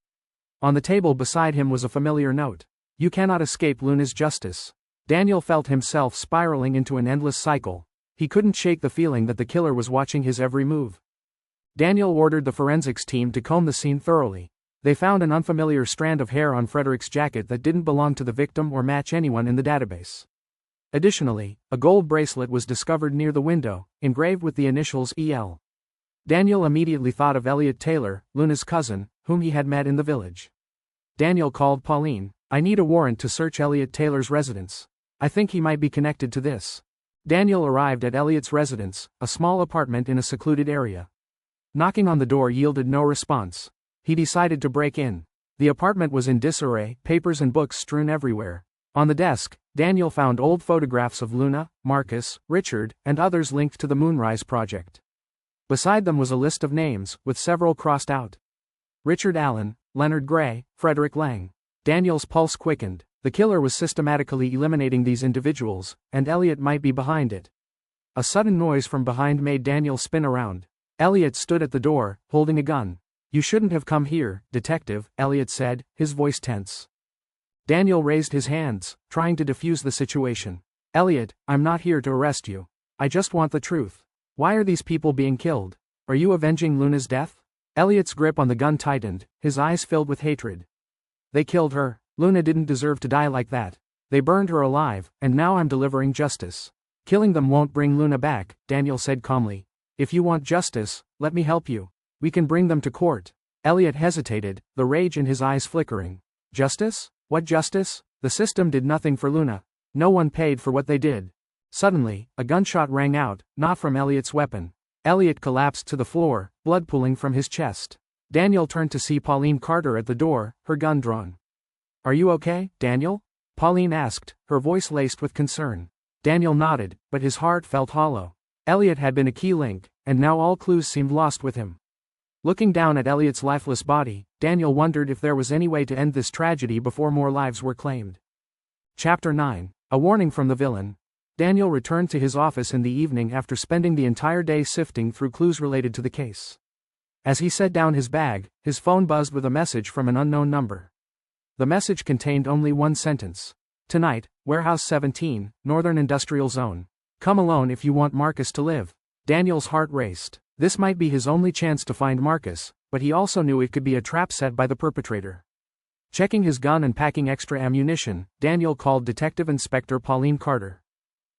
On the table beside him was a familiar note. You cannot escape Luna's justice. Daniel felt himself spiraling into an endless cycle. He couldn't shake the feeling that the killer was watching his every move. Daniel ordered the forensics team to comb the scene thoroughly. They found an unfamiliar strand of hair on Frederick's jacket that didn't belong to the victim or match anyone in the database. Additionally, a gold bracelet was discovered near the window, engraved with the initials EL. Daniel immediately thought of Elliot Taylor, Luna's cousin, whom he had met in the village. Daniel called Pauline. I need a warrant to search Elliot Taylor's residence. I think he might be connected to this. Daniel arrived at Elliot's residence, a small apartment in a secluded area. Knocking on the door yielded no response. He decided to break in. The apartment was in disarray, papers and books strewn everywhere. On the desk, Daniel found old photographs of Luna, Markus, Richard, and others linked to the Moonrise project. Beside them was a list of names, with several crossed out. Richard Allen, Leonard Gray, Frederick Lang. Daniel's pulse quickened. The killer was systematically eliminating these individuals, and Elliot might be behind it. A sudden noise from behind made Daniel spin around. Elliot stood at the door, holding a gun. You shouldn't have come here, detective, Elliot said, his voice tense. Daniel raised his hands, trying to defuse the situation. Elliot, I'm not here to arrest you. I just want the truth. Why are these people being killed? Are you avenging Luna's death? Elliot's grip on the gun tightened, his eyes filled with hatred. They killed her. Luna didn't deserve to die like that. They burned her alive, and now I'm delivering justice. Killing them won't bring Luna back, Daniel said calmly. If you want justice, let me help you. We can bring them to court. Elliot hesitated, the rage in his eyes flickering. Justice? What justice? The system did nothing for Luna. No one paid for what they did. Suddenly, a gunshot rang out, not from Elliot's weapon. Elliot collapsed to the floor, blood pooling from his chest. Daniel turned to see Pauline Carter at the door, her gun drawn. Are you okay, Daniel? Pauline asked, her voice laced with concern. Daniel nodded, but his heart felt hollow. Elliot had been a key link, and now all clues seemed lost with him. Looking down at Elliot's lifeless body, Daniel wondered if there was any way to end this tragedy before more lives were claimed. Chapter 9. A warning from the villain. Daniel returned to his office in the evening after spending the entire day sifting through clues related to the case. As he set down his bag, his phone buzzed with a message from an unknown number. The message contained only one sentence. Tonight, Warehouse 17, Northern Industrial Zone. Come alone if you want Markus to live. Daniel's heart raced. This might be his only chance to find Markus, but he also knew it could be a trap set by the perpetrator. Checking his gun and packing extra ammunition, Daniel called Detective Inspector Pauline Carter.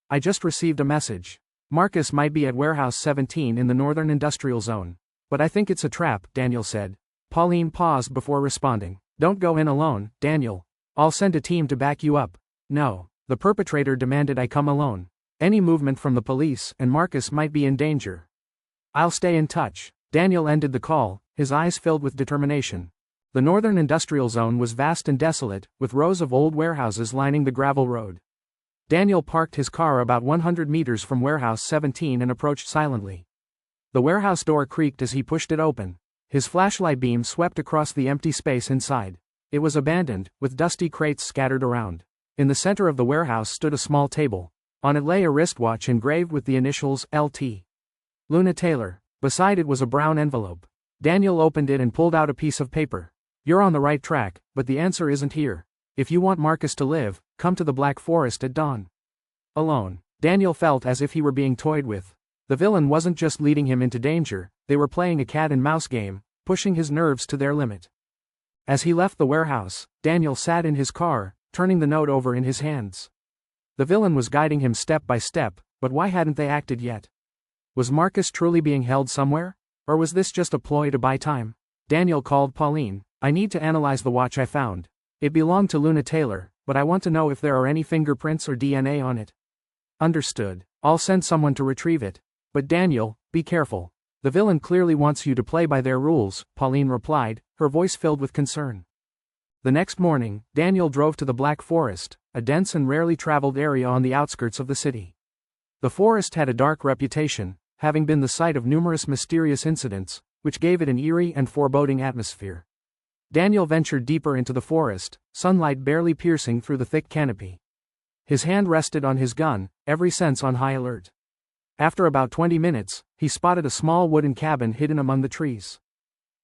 I just received a message. Markus might be at Warehouse 17 in the Northern Industrial Zone. But I think it's a trap, Daniel said. Pauline paused before responding. Don't go in alone, Daniel. I'll send a team to back you up. No. The perpetrator demanded I come alone. Any movement from the police and Markus might be in danger. I'll stay in touch. Daniel ended the call, his eyes filled with determination. The Northern Industrial Zone was vast and desolate, with rows of old warehouses lining the gravel road. Daniel parked his car about 100 meters from Warehouse 17 and approached silently. The warehouse door creaked as he pushed it open. His flashlight beam swept across the empty space inside. It was abandoned, with dusty crates scattered around. In the center of the warehouse stood a small table. On it lay a wristwatch engraved with the initials LT. Luna Taylor. Beside it was a brown envelope. Daniel opened it and pulled out a piece of paper. You're on the right track, but the answer isn't here. If you want Markus to live, come to the Black Forest at dawn. Alone. Daniel felt as if he were being toyed with. The villain wasn't just leading him into danger, they were playing a cat-and-mouse game, pushing his nerves to their limit. As he left the warehouse, Daniel sat in his car, turning the note over in his hands. The villain was guiding him step by step, but why hadn't they acted yet? Was Markus truly being held somewhere? Or was this just a ploy to buy time? Daniel called Pauline. I need to analyze the watch I found. It belonged to Luna Taylor, but I want to know if there are any fingerprints or DNA on it. Understood. I'll send someone to retrieve it. But Daniel, be careful. The villain clearly wants you to play by their rules, Pauline replied, her voice filled with concern. The next morning, Daniel drove to the Black Forest, a dense and rarely traveled area on the outskirts of the city. The forest had a dark reputation, having been the site of numerous mysterious incidents, which gave it an eerie and foreboding atmosphere. Daniel ventured deeper into the forest, sunlight barely piercing through the thick canopy. His hand rested on his gun, every sense on high alert. After about 20 minutes, he spotted a small wooden cabin hidden among the trees.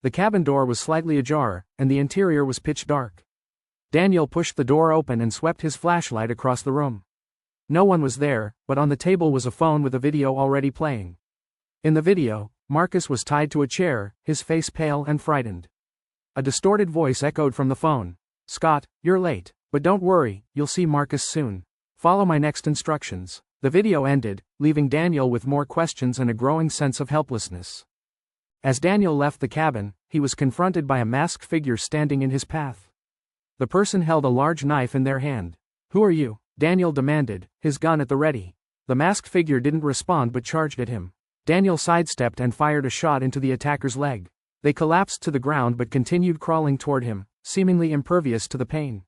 The cabin door was slightly ajar, and the interior was pitch dark. Daniel pushed the door open and swept his flashlight across the room. No one was there, but on the table was a phone with a video already playing. In the video, Markus was tied to a chair, his face pale and frightened. A distorted voice echoed from the phone. Scott, you're late, but don't worry, you'll see Markus soon. Follow my next instructions. The video ended, leaving Daniel with more questions and a growing sense of helplessness. As Daniel left the cabin, he was confronted by a masked figure standing in his path. The person held a large knife in their hand. Who are you? Daniel demanded, his gun at the ready. The masked figure didn't respond but charged at him. Daniel sidestepped and fired a shot into the attacker's leg. They collapsed to the ground but continued crawling toward him, seemingly impervious to the pain.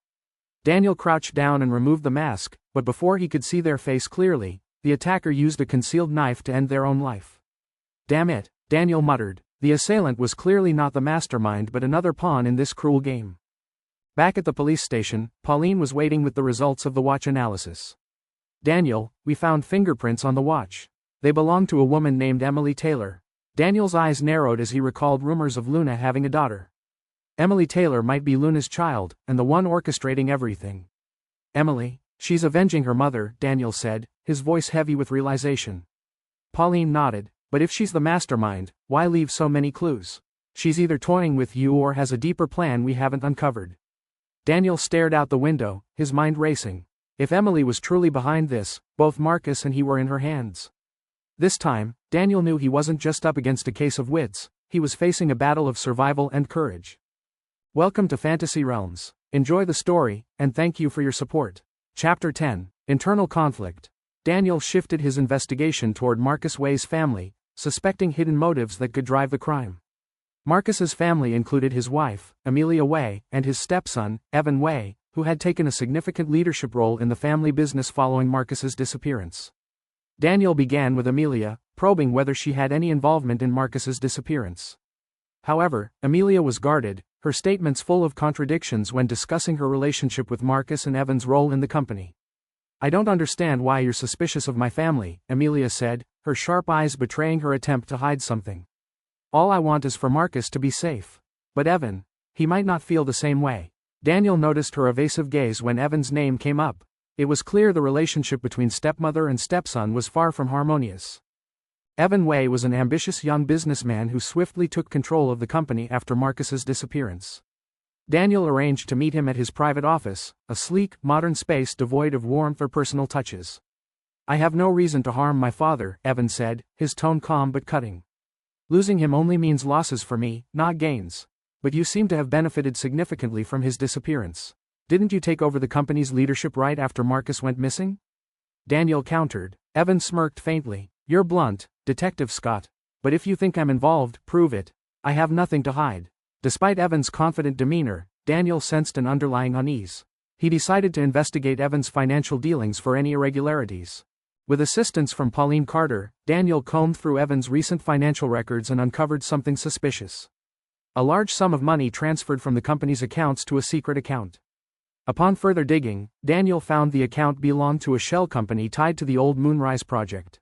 Daniel crouched down and removed the mask, but before he could see their face clearly, the attacker used a concealed knife to end their own life. Damn it, Daniel muttered. The assailant was clearly not the mastermind but another pawn in this cruel game. Back at the police station, Pauline was waiting with the results of the watch analysis. Daniel, we found fingerprints on the watch. They belong to a woman named Emily Taylor. Daniel's eyes narrowed as he recalled rumors of Luna having a daughter. Emily Taylor might be Luna's child, and the one orchestrating everything. Emily, she's avenging her mother, Daniel said, his voice heavy with realization. Pauline nodded, but if she's the mastermind, why leave so many clues? She's either toying with you or has a deeper plan we haven't uncovered. Daniel stared out the window, his mind racing. If Emily was truly behind this, both Markus and he were in her hands. This time, Daniel knew he wasn't just up against a case of wits, he was facing a battle of survival and courage. Welcome to Fantasy Realms. Enjoy the story, and thank you for your support. Chapter 10, Internal Conflict. Daniel shifted his investigation toward Markus Wei's family, suspecting hidden motives that could drive the crime. Markus's family included his wife, Amelia Wei, and his stepson, Evan Wei, who had taken a significant leadership role in the family business following Markus's disappearance. Daniel began with Amelia, probing whether she had any involvement in Markus's disappearance. However, Amelia was guarded, her statements full of contradictions when discussing her relationship with Markus and Evan's role in the company. I don't understand why you're suspicious of my family, Amelia said, her sharp eyes betraying her attempt to hide something. All I want is for Markus to be safe. But Evan, he might not feel the same way. Daniel noticed her evasive gaze when Evan's name came up. It was clear the relationship between stepmother and stepson was far from harmonious. Evan Wei was an ambitious young businessman who swiftly took control of the company after Markus's disappearance. Daniel arranged to meet him at his private office, a sleek, modern space devoid of warmth or personal touches. I have no reason to harm my father, Evan said, his tone calm but cutting. Losing him only means losses for me, not gains. But you seem to have benefited significantly from his disappearance. Didn't you take over the company's leadership right after Markus went missing? Daniel countered. Evan smirked faintly. You're blunt, Detective Scott. But if you think I'm involved, prove it. I have nothing to hide. Despite Evan's confident demeanor, Daniel sensed an underlying unease. He decided to investigate Evan's financial dealings for any irregularities. With assistance from Pauline Carter, Daniel combed through Evan's recent financial records and uncovered something suspicious. A large sum of money transferred from the company's accounts to a secret account. Upon further digging, Daniel found the account belonged to a shell company tied to the old Moonrise project.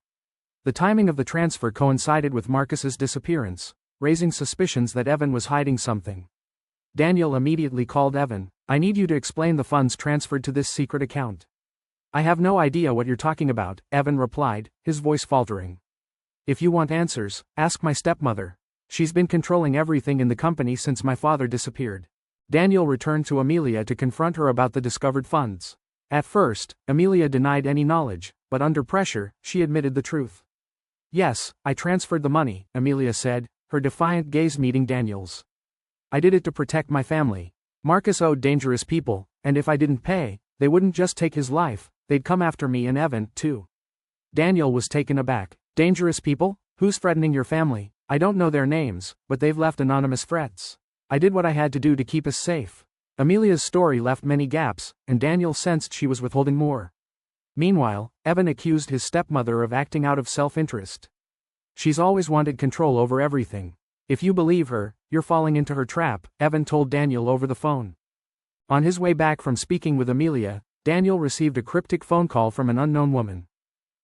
The timing of the transfer coincided with Markus's disappearance, raising suspicions that Evan was hiding something. Daniel immediately called Evan. I need you to explain the funds transferred to this secret account. I have no idea what you're talking about, Evan replied, his voice faltering. If you want answers, ask my stepmother. She's been controlling everything in the company since my father disappeared. Daniel returned to Amelia to confront her about the discovered funds. At first, Amelia denied any knowledge, but under pressure, she admitted the truth. Yes, I transferred the money, Amelia said, her defiant gaze meeting Daniel's. I did it to protect my family. Markus owed dangerous people, and if I didn't pay, they wouldn't just take his life, they'd come after me and Evan, too. Daniel was taken aback. Dangerous people? Who's threatening your family? I don't know their names, but they've left anonymous threats. I did what I had to do to keep us safe. Amelia's story left many gaps, and Daniel sensed she was withholding more. Meanwhile, Evan accused his stepmother of acting out of self-interest. She's always wanted control over everything. If you believe her, you're falling into her trap, Evan told Daniel over the phone. On his way back from speaking with Amelia, Daniel received a cryptic phone call from an unknown woman.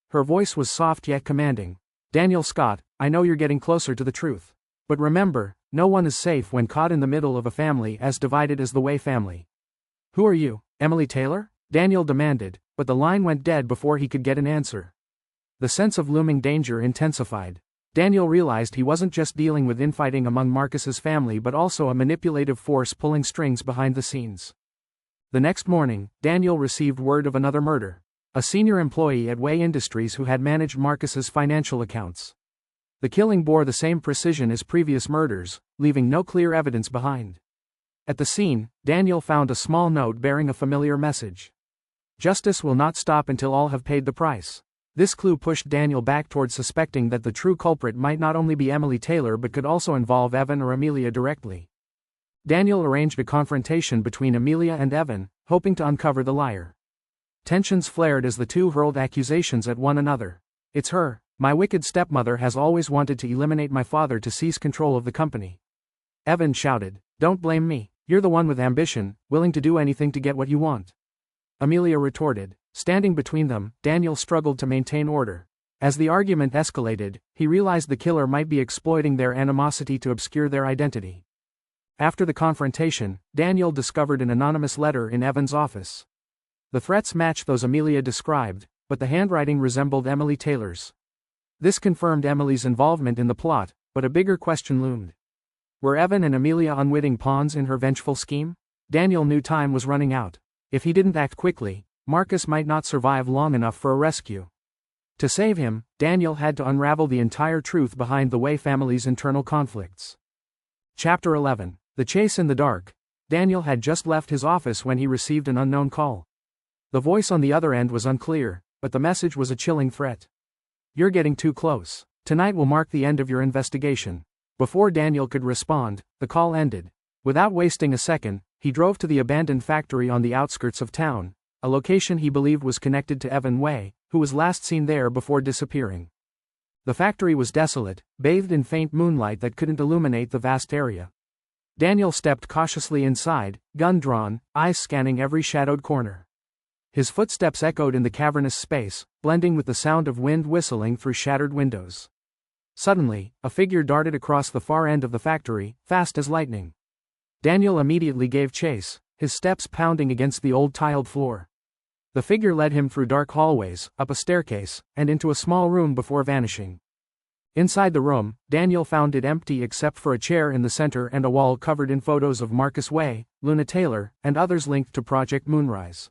Her voice was soft yet commanding. Daniel Scott, I know you're getting closer to the truth. But remember, no one is safe when caught in the middle of a family as divided as the Wei family. Who are you, Emily Taylor? Daniel demanded, but the line went dead before he could get an answer. The sense of looming danger intensified. Daniel realized he wasn't just dealing with infighting among Markus's family but also a manipulative force pulling strings behind the scenes. The next morning, Daniel received word of another murder. A senior employee at Wei Industries who had managed Markus's financial accounts. The killing bore the same precision as previous murders, leaving no clear evidence behind. At the scene, Daniel found a small note bearing a familiar message. Justice will not stop until all have paid the price. This clue pushed Daniel back toward suspecting that the true culprit might not only be Emily Taylor but could also involve Evan or Amelia directly. Daniel arranged a confrontation between Amelia and Evan, hoping to uncover the liar. Tensions flared as the two hurled accusations at one another. It's her. My wicked stepmother has always wanted to eliminate my father to seize control of the company. Evan shouted, Don't blame me, you're the one with ambition, willing to do anything to get what you want. Amelia retorted. Standing between them, Daniel struggled to maintain order. As the argument escalated, he realized the killer might be exploiting their animosity to obscure their identity. After the confrontation, Daniel discovered an anonymous letter in Evan's office. The threats matched those Amelia described, but the handwriting resembled Emily Taylor's. This confirmed Emily's involvement in the plot, but a bigger question loomed. Were Evan and Amelia unwitting pawns in her vengeful scheme? Daniel knew time was running out. If he didn't act quickly, Markus might not survive long enough for a rescue. To save him, Daniel had to unravel the entire truth behind the Wei family's internal conflicts. Chapter 11. The Chase in the Dark. Daniel had just left his office when he received an unknown call. The voice on the other end was unclear, but the message was a chilling threat. You're getting too close. Tonight will mark the end of your investigation. Before Daniel could respond, the call ended. Without wasting a second, he drove to the abandoned factory on the outskirts of town, a location he believed was connected to Evan Wei, who was last seen there before disappearing. The factory was desolate, bathed in faint moonlight that couldn't illuminate the vast area. Daniel stepped cautiously inside, gun drawn, eyes scanning every shadowed corner. His footsteps echoed in the cavernous space, blending with the sound of wind whistling through shattered windows. Suddenly, a figure darted across the far end of the factory, fast as lightning. Daniel immediately gave chase, his steps pounding against the old tiled floor. The figure led him through dark hallways, up a staircase, and into a small room before vanishing. Inside the room, Daniel found it empty except for a chair in the center and a wall covered in photos of Markus Wei, Luna Taylor, and others linked to Project Moonrise.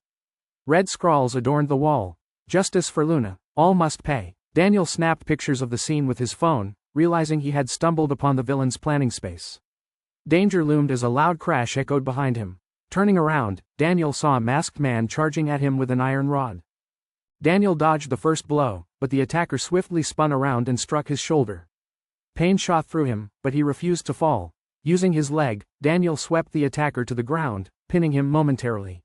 Red scrawls adorned the wall. Justice for Luna. All must pay. Daniel snapped pictures of the scene with his phone, realizing he had stumbled upon the villain's planning space. Danger loomed as a loud crash echoed behind him. Turning around, Daniel saw a masked man charging at him with an iron rod. Daniel dodged the first blow, but the attacker swiftly spun around and struck his shoulder. Pain shot through him, but he refused to fall. Using his leg, Daniel swept the attacker to the ground, pinning him momentarily.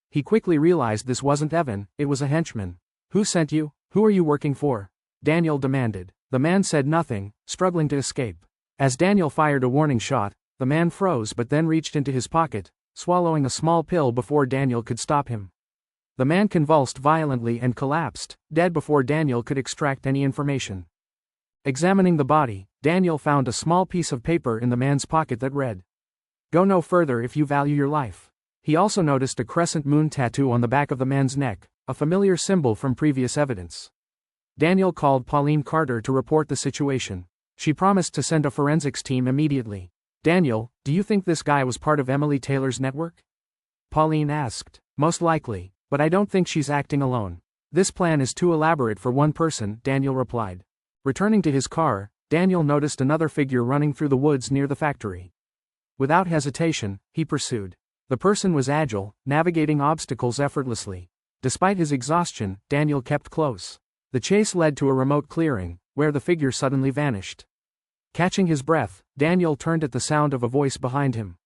He quickly realized this wasn't Evan, it was a henchman. Who sent you? Who are you working for? Daniel demanded. The man said nothing, struggling to escape. As Daniel fired a warning shot, the man froze but then reached into his pocket, swallowing a small pill before Daniel could stop him. The man convulsed violently and collapsed, dead before Daniel could extract any information. Examining the body, Daniel found a small piece of paper in the man's pocket that read, "Go no further if you value your life." He also noticed a crescent moon tattoo on the back of the man's neck, a familiar symbol from previous evidence. Daniel called Pauline Carter to report the situation. She promised to send a forensics team immediately. Daniel, do you think this guy was part of Emily Taylor's network? Pauline asked. Most likely, but I don't think she's acting alone. This plan is too elaborate for one person, Daniel replied. Returning to his car, Daniel noticed another figure running through the woods near the factory. Without hesitation, he pursued. The person was agile, navigating obstacles effortlessly. Despite his exhaustion, Daniel kept close. The chase led to a remote clearing, where the figure suddenly vanished. Catching his breath, Daniel turned at the sound of a voice behind him.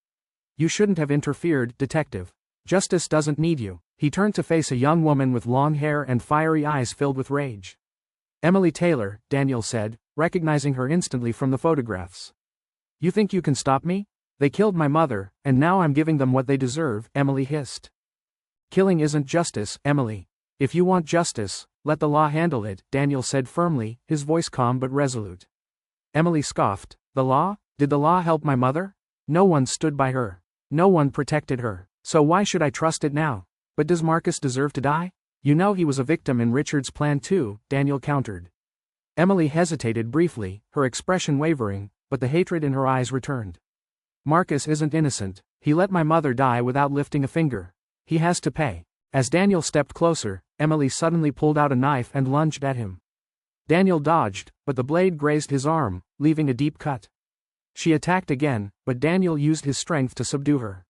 You shouldn't have interfered, detective. Justice doesn't need you. He turned to face a young woman with long hair and fiery eyes filled with rage. Emily Taylor, Daniel said, recognizing her instantly from the photographs. You think you can stop me? They killed my mother, and now I'm giving them what they deserve, Emily hissed. Killing isn't justice, Emily. If you want justice, let the law handle it, Daniel said firmly, his voice calm but resolute. Emily scoffed. The law? Did the law help my mother? No one stood by her. No one protected her. So why should I trust it now? But does Markus deserve to die? You know he was a victim in Richard's plan too, Daniel countered. Emily hesitated briefly, her expression wavering, but the hatred in her eyes returned. Markus isn't innocent. He let my mother die without lifting a finger. He has to pay. As Daniel stepped closer, Emily suddenly pulled out a knife and lunged at him. Daniel dodged, but the blade grazed his arm, leaving a deep cut. She attacked again, but Daniel used his strength to subdue her.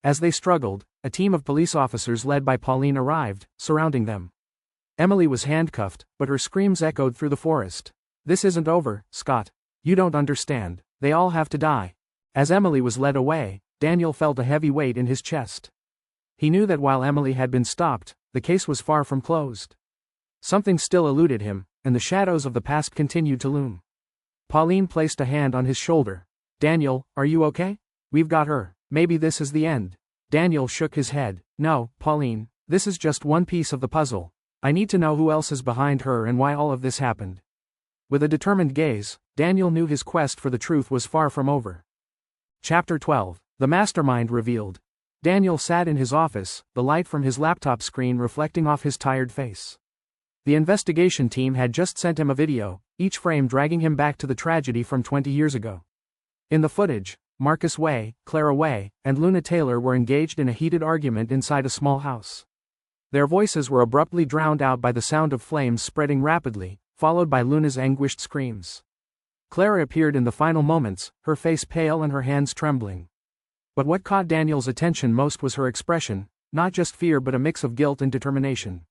As they struggled, a team of police officers led by Pauline arrived, surrounding them. Emily was handcuffed, but her screams echoed through the forest. This isn't over, Scott. You don't understand. They all have to die. As Emily was led away, Daniel felt a heavy weight in his chest. He knew that while Emily had been stopped, the case was far from closed. Something still eluded him, and the shadows of the past continued to loom. Pauline placed a hand on his shoulder. Daniel, are you okay? We've got her. Maybe this is the end. Daniel shook his head. No, Pauline, this is just one piece of the puzzle. I need to know who else is behind her and why all of this happened. With a determined gaze, Daniel knew his quest for the truth was far from over. Chapter 12. The Mastermind Revealed. Daniel sat in his office, the light from his laptop screen reflecting off his tired face. The investigation team had just sent him a video, each frame dragging him back to the tragedy from 20 years ago. In the footage, Markus Wei, Clara Wei, and Luna Taylor were engaged in a heated argument inside a small house. Their voices were abruptly drowned out by the sound of flames spreading rapidly, followed by Luna's anguished screams. Clara appeared in the final moments, her face pale and her hands trembling. But what caught Daniel's attention most was her expression, not just fear but a mix of guilt and determination.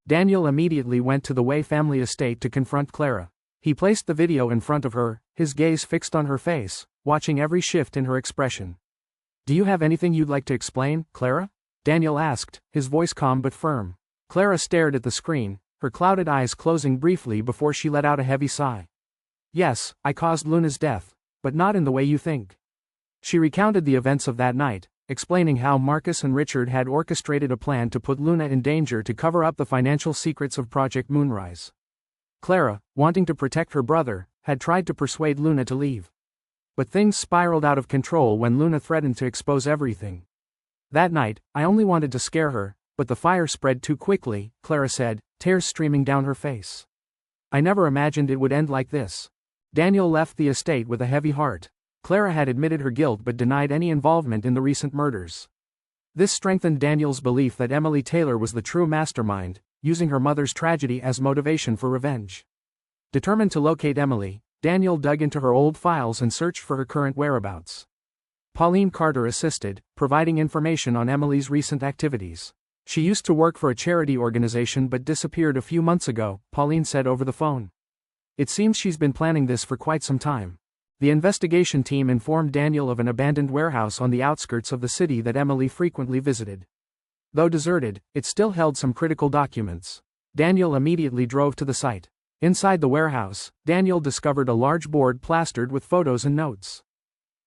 Daniel immediately went to the Wei family estate to confront Clara. He placed the video in front of her, his gaze fixed on her face, watching every shift in her expression. Do you have anything you'd like to explain, Clara? Daniel asked, his voice calm but firm. Clara stared at the screen, her clouded eyes closing briefly before she let out a heavy sigh. Yes, I caused Luna's death, but not in the way you think. She recounted the events of that night, explaining how Markus and Richard had orchestrated a plan to put Luna in danger to cover up the financial secrets of Project Moonrise. Clara, wanting to protect her brother, had tried to persuade Luna to leave. But things spiraled out of control when Luna threatened to expose everything. That night, I only wanted to scare her, but the fire spread too quickly, Clara said, tears streaming down her face. I never imagined it would end like this. Daniel left the estate with a heavy heart. Clara had admitted her guilt but denied any involvement in the recent murders. This strengthened Daniel's belief that Emily Taylor was the true mastermind, using her mother's tragedy as motivation for revenge. Determined to locate Emily, Daniel dug into her old files and searched for her current whereabouts. Pauline Carter assisted, providing information on Emily's recent activities. She used to work for a charity organization but disappeared a few months ago, Pauline said over the phone. It seems she's been planning this for quite some time. The investigation team informed Daniel of an abandoned warehouse on the outskirts of the city that Emily frequently visited. Though deserted, it still held some critical documents. Daniel immediately drove to the site. Inside the warehouse, Daniel discovered a large board plastered with photos and notes.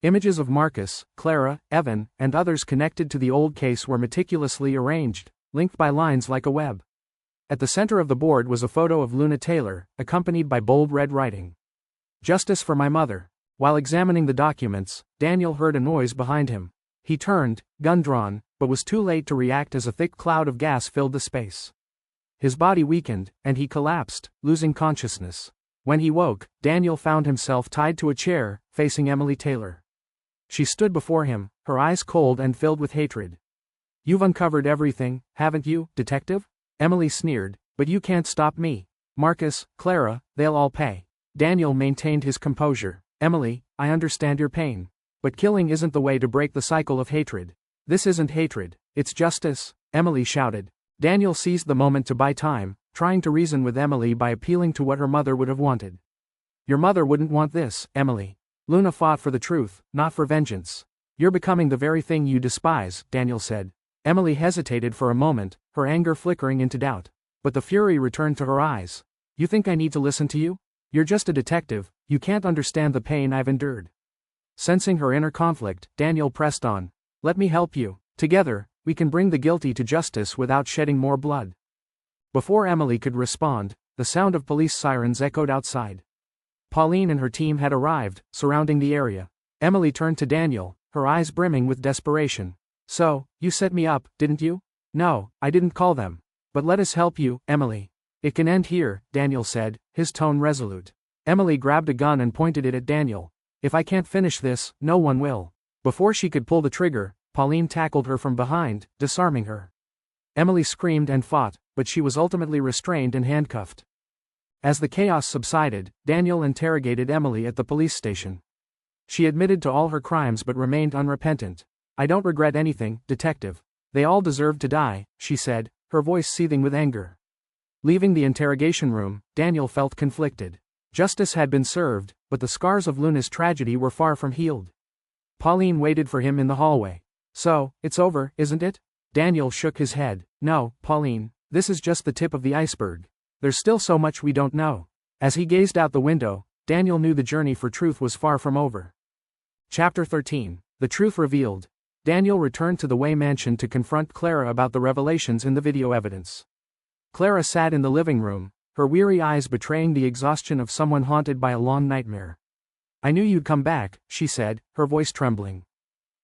Images of Markus, Clara, Evan, and others connected to the old case were meticulously arranged, linked by lines like a web. At the center of the board was a photo of Luna Taylor, accompanied by bold red writing. Justice for my mother. While examining the documents, Daniel heard a noise behind him. He turned, gun drawn, but was too late to react as a thick cloud of gas filled the space. His body weakened, and he collapsed, losing consciousness. When he woke, Daniel found himself tied to a chair, facing Emily Taylor. She stood before him, her eyes cold and filled with hatred. "You've uncovered everything, haven't you, detective?" Emily sneered. "But you can't stop me. Markus, Clara, they'll all pay." Daniel maintained his composure. "Emily, I understand your pain. But killing isn't the way to break the cycle of hatred. This isn't hatred, it's justice," Emily shouted. Daniel seized the moment to buy time, trying to reason with Emily by appealing to what her mother would have wanted. "Your mother wouldn't want this, Emily. Luna fought for the truth, not for vengeance. You're becoming the very thing you despise," Daniel said. Emily hesitated for a moment, her anger flickering into doubt. But the fury returned to her eyes. "You think I need to listen to you? You're just a detective, you can't understand the pain I've endured." Sensing her inner conflict, Daniel pressed on. "Let me help you. Together, we can bring the guilty to justice without shedding more blood." Before Emily could respond, the sound of police sirens echoed outside. Pauline and her team had arrived, surrounding the area. Emily turned to Daniel, her eyes brimming with desperation. "So, you set me up, didn't you?" "No, I didn't call them. But let us help you, Emily." "It can end here," Daniel said, his tone resolute. Emily grabbed a gun and pointed it at Daniel. "If I can't finish this, no one will." Before she could pull the trigger, Pauline tackled her from behind, disarming her. Emily screamed and fought, but she was ultimately restrained and handcuffed. As the chaos subsided, Daniel interrogated Emily at the police station. She admitted to all her crimes but remained unrepentant. "I don't regret anything, detective. They all deserved to die," she said, her voice seething with anger. Leaving the interrogation room, Daniel felt conflicted. Justice had been served, but the scars of Luna's tragedy were far from healed. Pauline waited for him in the hallway. "So, it's over, isn't it?" Daniel shook his head. "No, Pauline, this is just the tip of the iceberg. There's still so much we don't know." As he gazed out the window, Daniel knew the journey for truth was far from over. Chapter 13. The Truth Revealed. Daniel returned to the Wei mansion to confront Clara about the revelations in the video evidence. Clara sat in the living room, her weary eyes betraying the exhaustion of someone haunted by a long nightmare. "I knew you'd come back," she said, her voice trembling.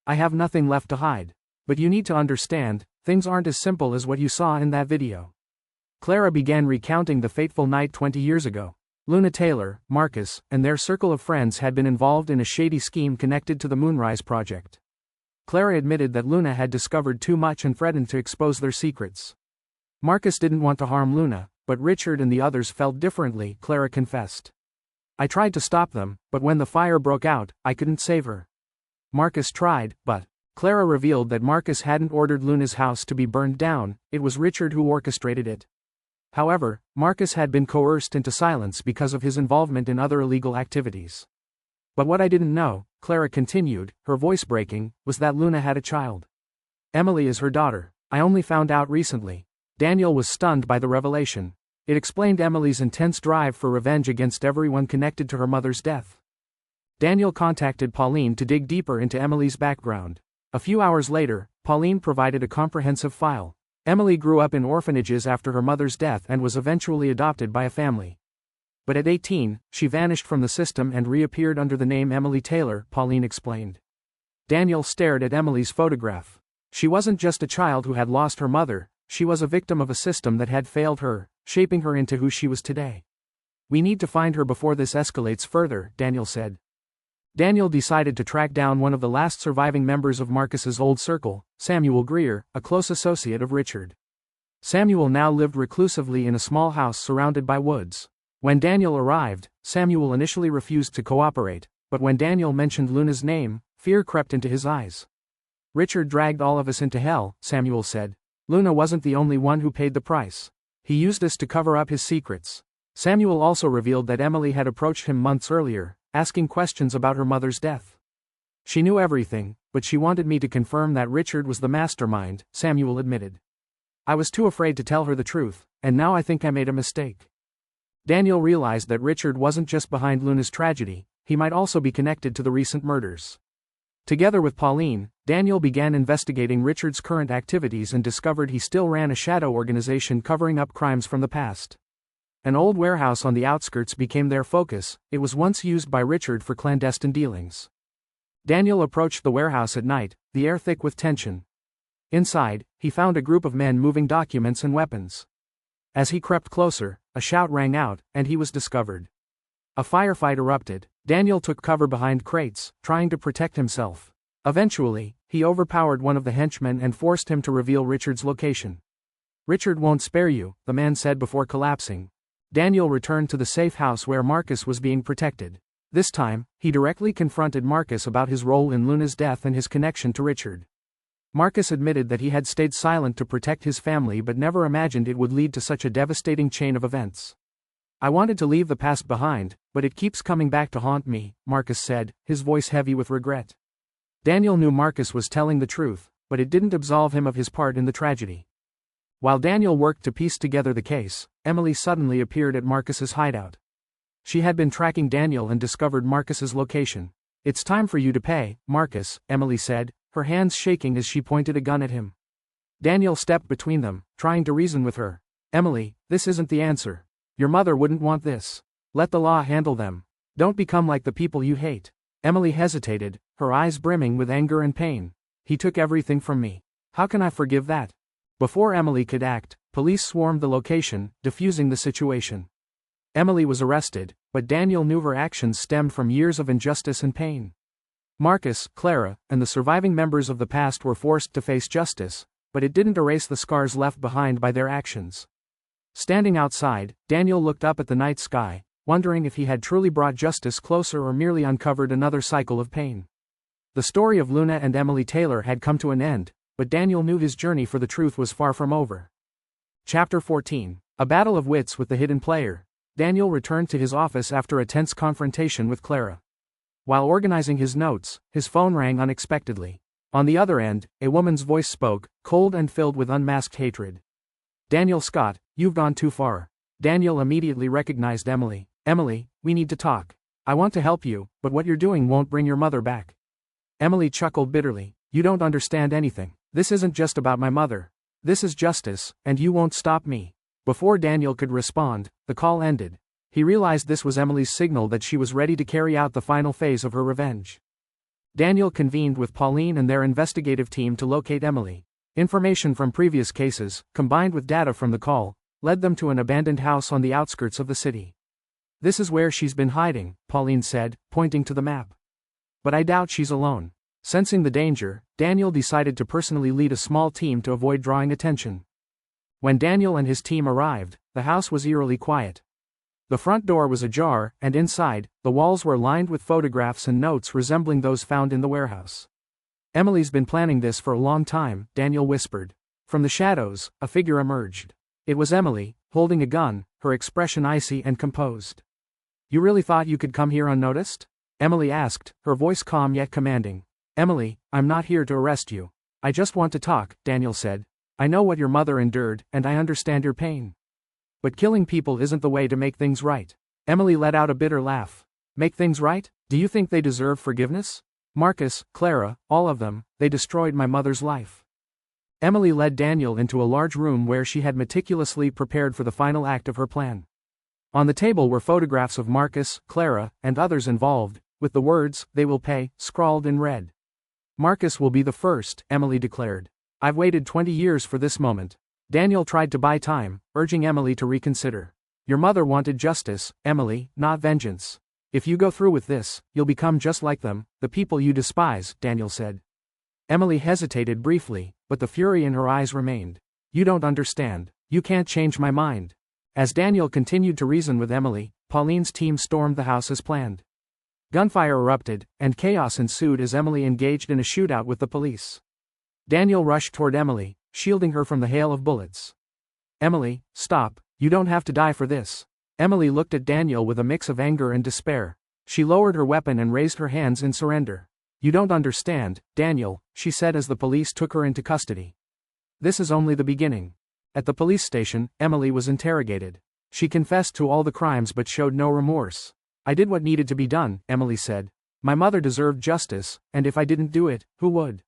"I have nothing left to hide. But you need to understand, things aren't as simple as what you saw in that video." Clara began recounting the fateful night 20 years ago. Luna Taylor, Markus, and their circle of friends had been involved in a shady scheme connected to the Moonrise Project. Clara admitted that Luna had discovered too much and threatened to expose their secrets. Markus didn't want to harm Luna, but Richard and the others felt differently, Clara confessed. "I tried to stop them, but when the fire broke out, I couldn't save her." Markus tried, but Clara revealed that Markus hadn't ordered Luna's house to be burned down, it was Richard who orchestrated it. However, Markus had been coerced into silence because of his involvement in other illegal activities. "But what I didn't know," Clara continued, her voice breaking, "was that Luna had a child. Emily is her daughter. I only found out recently." Daniel was stunned by the revelation. It explained Emily's intense drive for revenge against everyone connected to her mother's death. Daniel contacted Pauline to dig deeper into Emily's background. A few hours later, Pauline provided a comprehensive file. Emily grew up in orphanages after her mother's death and was eventually adopted by a family. But at 18, she vanished from the system and reappeared under the name Emily Taylor, Pauline explained. Daniel stared at Emily's photograph. She wasn't just a child who had lost her mother, she was a victim of a system that had failed her, shaping her into who she was today. "We need to find her before this escalates further," Daniel said. Daniel decided to track down one of the last surviving members of Markus's old circle, Samuel Greer, a close associate of Richard. Samuel now lived reclusively in a small house surrounded by woods. When Daniel arrived, Samuel initially refused to cooperate, but when Daniel mentioned Luna's name, fear crept into his eyes. "Richard dragged all of us into hell," Samuel said. "Luna wasn't the only one who paid the price. He used us to cover up his secrets." Samuel also revealed that Emily had approached him months earlier, asking questions about her mother's death. "She knew everything, but she wanted me to confirm that Richard was the mastermind," Samuel admitted. "I was too afraid to tell her the truth, and now I think I made a mistake." Daniel realized that Richard wasn't just behind Luna's tragedy, he might also be connected to the recent murders. Together with Pauline, Daniel began investigating Richard's current activities and discovered he still ran a shadow organization covering up crimes from the past. An old warehouse on the outskirts became their focus, it was once used by Richard for clandestine dealings. Daniel approached the warehouse at night, the air thick with tension. Inside, he found a group of men moving documents and weapons. As he crept closer, a shout rang out, and he was discovered. A firefight erupted. Daniel took cover behind crates, trying to protect himself. Eventually, he overpowered one of the henchmen and forced him to reveal Richard's location. "Richard won't spare you," the man said before collapsing. Daniel returned to the safe house where Markus was being protected. This time, he directly confronted Markus about his role in Luna's death and his connection to Richard. Markus admitted that he had stayed silent to protect his family but never imagined it would lead to such a devastating chain of events. "I wanted to leave the past behind, but it keeps coming back to haunt me," Markus said, his voice heavy with regret. Daniel knew Markus was telling the truth, but it didn't absolve him of his part in the tragedy. While Daniel worked to piece together the case, Emily suddenly appeared at Markus's hideout. She had been tracking Daniel and discovered Markus's location. "It's time for you to pay, Markus," Emily said, her hands shaking as she pointed a gun at him. Daniel stepped between them, trying to reason with her. "Emily, this isn't the answer. Your mother wouldn't want this. Let the law handle them. Don't become like the people you hate." Emily hesitated, her eyes brimming with anger and pain. "He took everything from me. How can I forgive that?" Before Emily could act, police swarmed the location, diffusing the situation. Emily was arrested, but Daniel knew her actions stemmed from years of injustice and pain. Markus, Clara, and the surviving members of the past were forced to face justice, but it didn't erase the scars left behind by their actions. Standing outside, Daniel looked up at the night sky, wondering if he had truly brought justice closer or merely uncovered another cycle of pain. The story of Luna and Emily Taylor had come to an end, but Daniel knew his journey for the truth was far from over. Chapter 14. A battle of wits with the hidden player. Daniel returned to his office after a tense confrontation with Clara. While organizing his notes, his phone rang unexpectedly. On the other end, a woman's voice spoke, cold and filled with unmasked hatred. "Daniel Scott, you've gone too far." Daniel immediately recognized Emily. "Emily, we need to talk. I want to help you, but what you're doing won't bring your mother back." Emily chuckled bitterly. "You don't understand anything. This isn't just about my mother. This is justice, and you won't stop me." Before Daniel could respond, the call ended. He realized this was Emily's signal that she was ready to carry out the final phase of her revenge. Daniel convened with Pauline and their investigative team to locate Emily. Information from previous cases, combined with data from the call, led them to an abandoned house on the outskirts of the city. "This is where she's been hiding," Pauline said, pointing to the map. "But I doubt she's alone." Sensing the danger, Daniel decided to personally lead a small team to avoid drawing attention. When Daniel and his team arrived, the house was eerily quiet. The front door was ajar, and inside, the walls were lined with photographs and notes resembling those found in the warehouse. "Emily's been planning this for a long time," Daniel whispered. From the shadows, a figure emerged. It was Emily, holding a gun, her expression icy and composed. "You really thought you could come here unnoticed?" Emily asked, her voice calm yet commanding. "Emily, I'm not here to arrest you. I just want to talk," Daniel said. "I know what your mother endured, and I understand your pain. But killing people isn't the way to make things right." Emily let out a bitter laugh. "Make things right? Do you think they deserve forgiveness? Markus, Clara, all of them, they destroyed my mother's life." Emily led Daniel into a large room where she had meticulously prepared for the final act of her plan. On the table were photographs of Markus, Clara, and others involved, with the words, "They will pay," scrawled in red. "Markus will be the first," Emily declared. "I've waited 20 years for this moment." Daniel tried to buy time, urging Emily to reconsider. "Your mother wanted justice, Emily, not vengeance. If you go through with this, you'll become just like them, the people you despise," Daniel said. Emily hesitated briefly, but the fury in her eyes remained. "You don't understand. You can't change my mind." As Daniel continued to reason with Emily, Pauline's team stormed the house as planned. Gunfire erupted, and chaos ensued as Emily engaged in a shootout with the police. Daniel rushed toward Emily, shielding her from the hail of bullets. "Emily, stop, you don't have to die for this." Emily looked at Daniel with a mix of anger and despair. She lowered her weapon and raised her hands in surrender. "You don't understand, Daniel," she said as the police took her into custody. "This is only the beginning." At the police station, Emily was interrogated. She confessed to all the crimes but showed no remorse. "I did what needed to be done," Emily said. "My mother deserved justice, and if I didn't do it, who would?"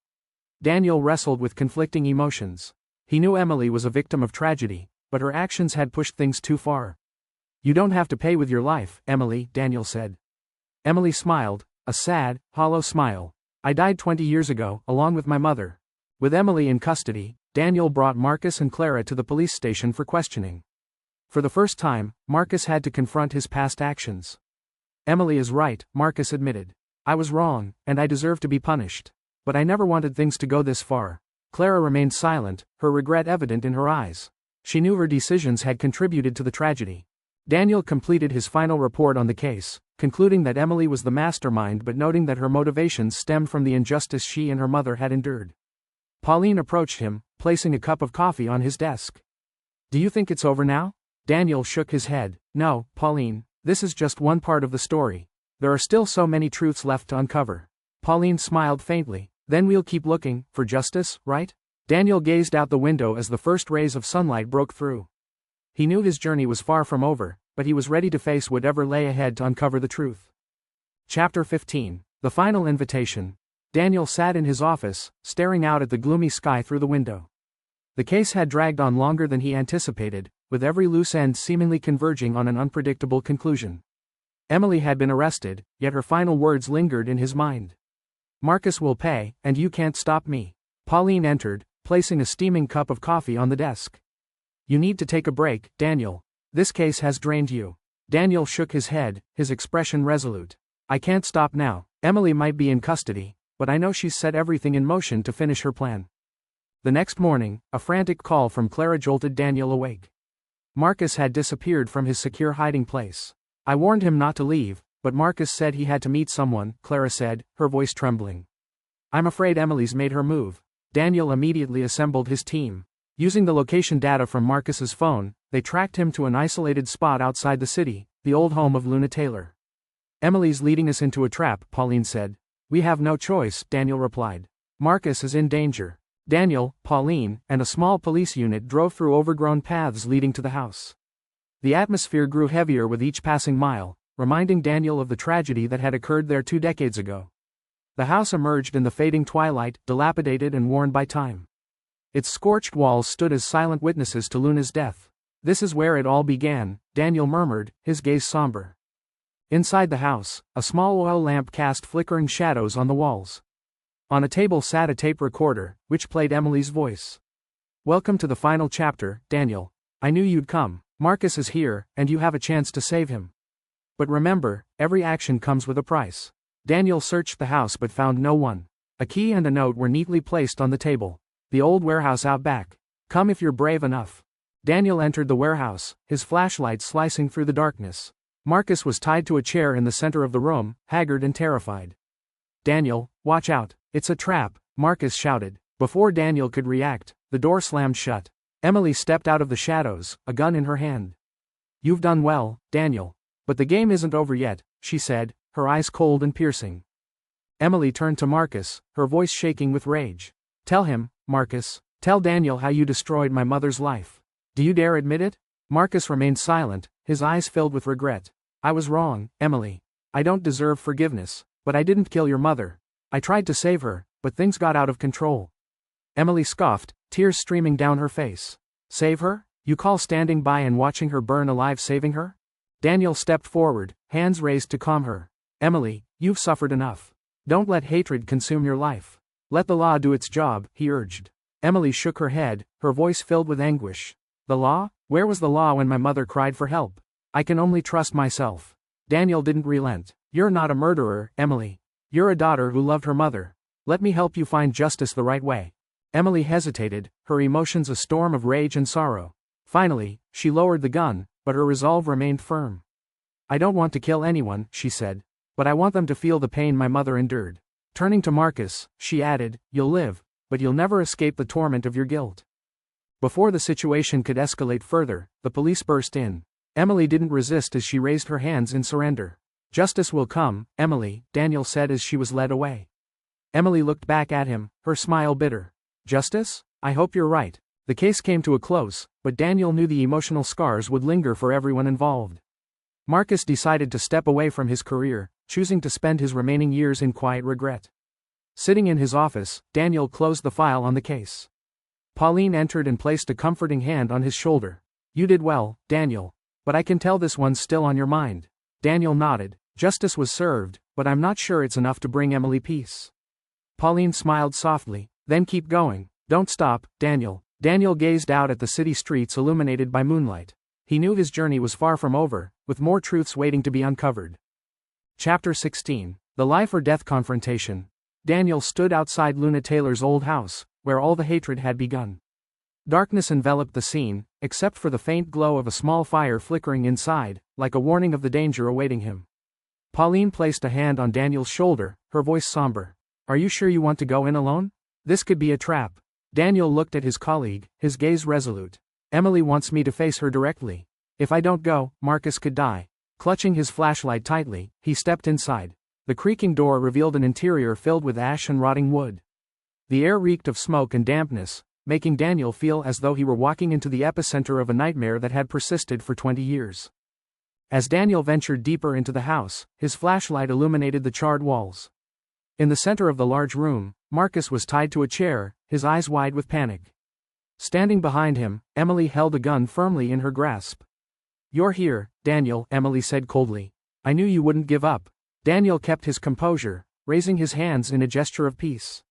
Daniel wrestled with conflicting emotions. He knew Emily was a victim of tragedy, but her actions had pushed things too far. "You don't have to pay with your life, Emily," Daniel said. Emily smiled, a sad, hollow smile. "I died 20 years ago, along with my mother." With Emily in custody, Daniel brought Markus and Clara to the police station for questioning. For the first time, Markus had to confront his past actions. Emily is right, Markus admitted. I was wrong, and I deserve to be punished. But I never wanted things to go this far. Clara remained silent, her regret evident in her eyes. She knew her decisions had contributed to the tragedy. Daniel completed his final report on the case, concluding that Emily was the mastermind but noting that her motivations stemmed from the injustice she and her mother had endured. Pauline approached him, placing a cup of coffee on his desk. Do you think it's over now? Daniel shook his head. No, Pauline, this is just one part of the story. There are still so many truths left to uncover. Pauline smiled faintly. Then we'll keep looking, for justice, right? Daniel gazed out the window as the first rays of sunlight broke through. He knew his journey was far from over, but he was ready to face whatever lay ahead to uncover the truth. Chapter 15. The Final Invitation. Daniel sat in his office, staring out at the gloomy sky through the window. The case had dragged on longer than he anticipated, with every loose end seemingly converging on an unpredictable conclusion. Emily had been arrested, yet her final words lingered in his mind. Markus will pay, and you can't stop me. Pauline entered, placing a steaming cup of coffee on the desk. You need to take a break, Daniel. This case has drained you. Daniel shook his head, his expression resolute. I can't stop now. Emily might be in custody, but I know she's set everything in motion to finish her plan. The next morning, a frantic call from Clara jolted Daniel awake. Markus had disappeared from his secure hiding place. I warned him not to leave, but Markus said he had to meet someone, Clara said, her voice trembling. I'm afraid Emily's made her move. Daniel immediately assembled his team. Using the location data from Markus's phone, they tracked him to an isolated spot outside the city, the old home of Luna Taylor. Emily's leading us into a trap, Pauline said. We have no choice, Daniel replied. Markus is in danger. Daniel, Pauline, and a small police unit drove through overgrown paths leading to the house. The atmosphere grew heavier with each passing mile, reminding Daniel of the tragedy that had occurred there 2 decades ago. The house emerged in the fading twilight, dilapidated and worn by time. Its scorched walls stood as silent witnesses to Luna's death. This is where it all began, Daniel murmured, his gaze somber. Inside the house, a small oil lamp cast flickering shadows on the walls. On a table sat a tape recorder, which played Emily's voice. Welcome to the final chapter, Daniel. I knew you'd come. Markus is here, and you have a chance to save him. But remember, every action comes with a price. Daniel searched the house but found no one. A key and a note were neatly placed on the table. The old warehouse out back. Come if you're brave enough. Daniel entered the warehouse, his flashlight slicing through the darkness. Markus was tied to a chair in the center of the room, haggard and terrified. Daniel, watch out, it's a trap, Markus shouted. Before Daniel could react, the door slammed shut. Emily stepped out of the shadows, a gun in her hand. You've done well, Daniel. But the game isn't over yet, she said, her eyes cold and piercing. Emily turned to Markus, her voice shaking with rage. Tell him, Markus. Tell Daniel how you destroyed my mother's life. Do you dare admit it? Markus remained silent, his eyes filled with regret. I was wrong, Emily. I don't deserve forgiveness, but I didn't kill your mother. I tried to save her, but things got out of control. Emily scoffed, tears streaming down her face. Save her? You call standing by and watching her burn alive saving her? Daniel stepped forward, hands raised to calm her. Emily, you've suffered enough. Don't let hatred consume your life. Let the law do its job, he urged. Emily shook her head, her voice filled with anguish. The law? Where was the law when my mother cried for help? I can only trust myself. Daniel didn't relent. You're not a murderer, Emily. You're a daughter who loved her mother. Let me help you find justice the right way. Emily hesitated, her emotions a storm of rage and sorrow. Finally, she lowered the gun, but her resolve remained firm. I don't want to kill anyone, she said. But I want them to feel the pain my mother endured. Turning to Markus, she added, you'll live, but you'll never escape the torment of your guilt. Before the situation could escalate further, the police burst in. Emily didn't resist as she raised her hands in surrender. Justice will come, Emily, Daniel said as she was led away. Emily looked back at him, her smile bitter. Justice? I hope you're right. The case came to a close, but Daniel knew the emotional scars would linger for everyone involved. Markus decided to step away from his career, choosing to spend his remaining years in quiet regret. Sitting in his office, Daniel closed the file on the case. Pauline entered and placed a comforting hand on his shoulder. You did well, Daniel. But I can tell this one's still on your mind. Daniel nodded. Justice was served, but I'm not sure it's enough to bring Emily peace. Pauline smiled softly. Then keep going. Don't stop, Daniel. Daniel gazed out at the city streets illuminated by moonlight. He knew his journey was far from over, with more truths waiting to be uncovered. Chapter 16. The Life or Death Confrontation. Daniel stood outside Luna Taylor's old house, where all the hatred had begun. Darkness enveloped the scene, except for the faint glow of a small fire flickering inside, like a warning of the danger awaiting him. Pauline placed a hand on Daniel's shoulder, her voice somber. "Are you sure you want to go in alone? This could be a trap." Daniel looked at his colleague, his gaze resolute. "Emily wants me to face her directly. If I don't go, Markus could die." Clutching his flashlight tightly, he stepped inside. The creaking door revealed an interior filled with ash and rotting wood. The air reeked of smoke and dampness, making Daniel feel as though he were walking into the epicenter of a nightmare that had persisted for 20 years. As Daniel ventured deeper into the house, his flashlight illuminated the charred walls. In the center of the large room, Markus was tied to a chair, his eyes wide with panic. Standing behind him, Emily held a gun firmly in her grasp. "You're here, Daniel," Emily said coldly. "I knew you wouldn't give up." Daniel kept his composure, raising his hands in a gesture of peace.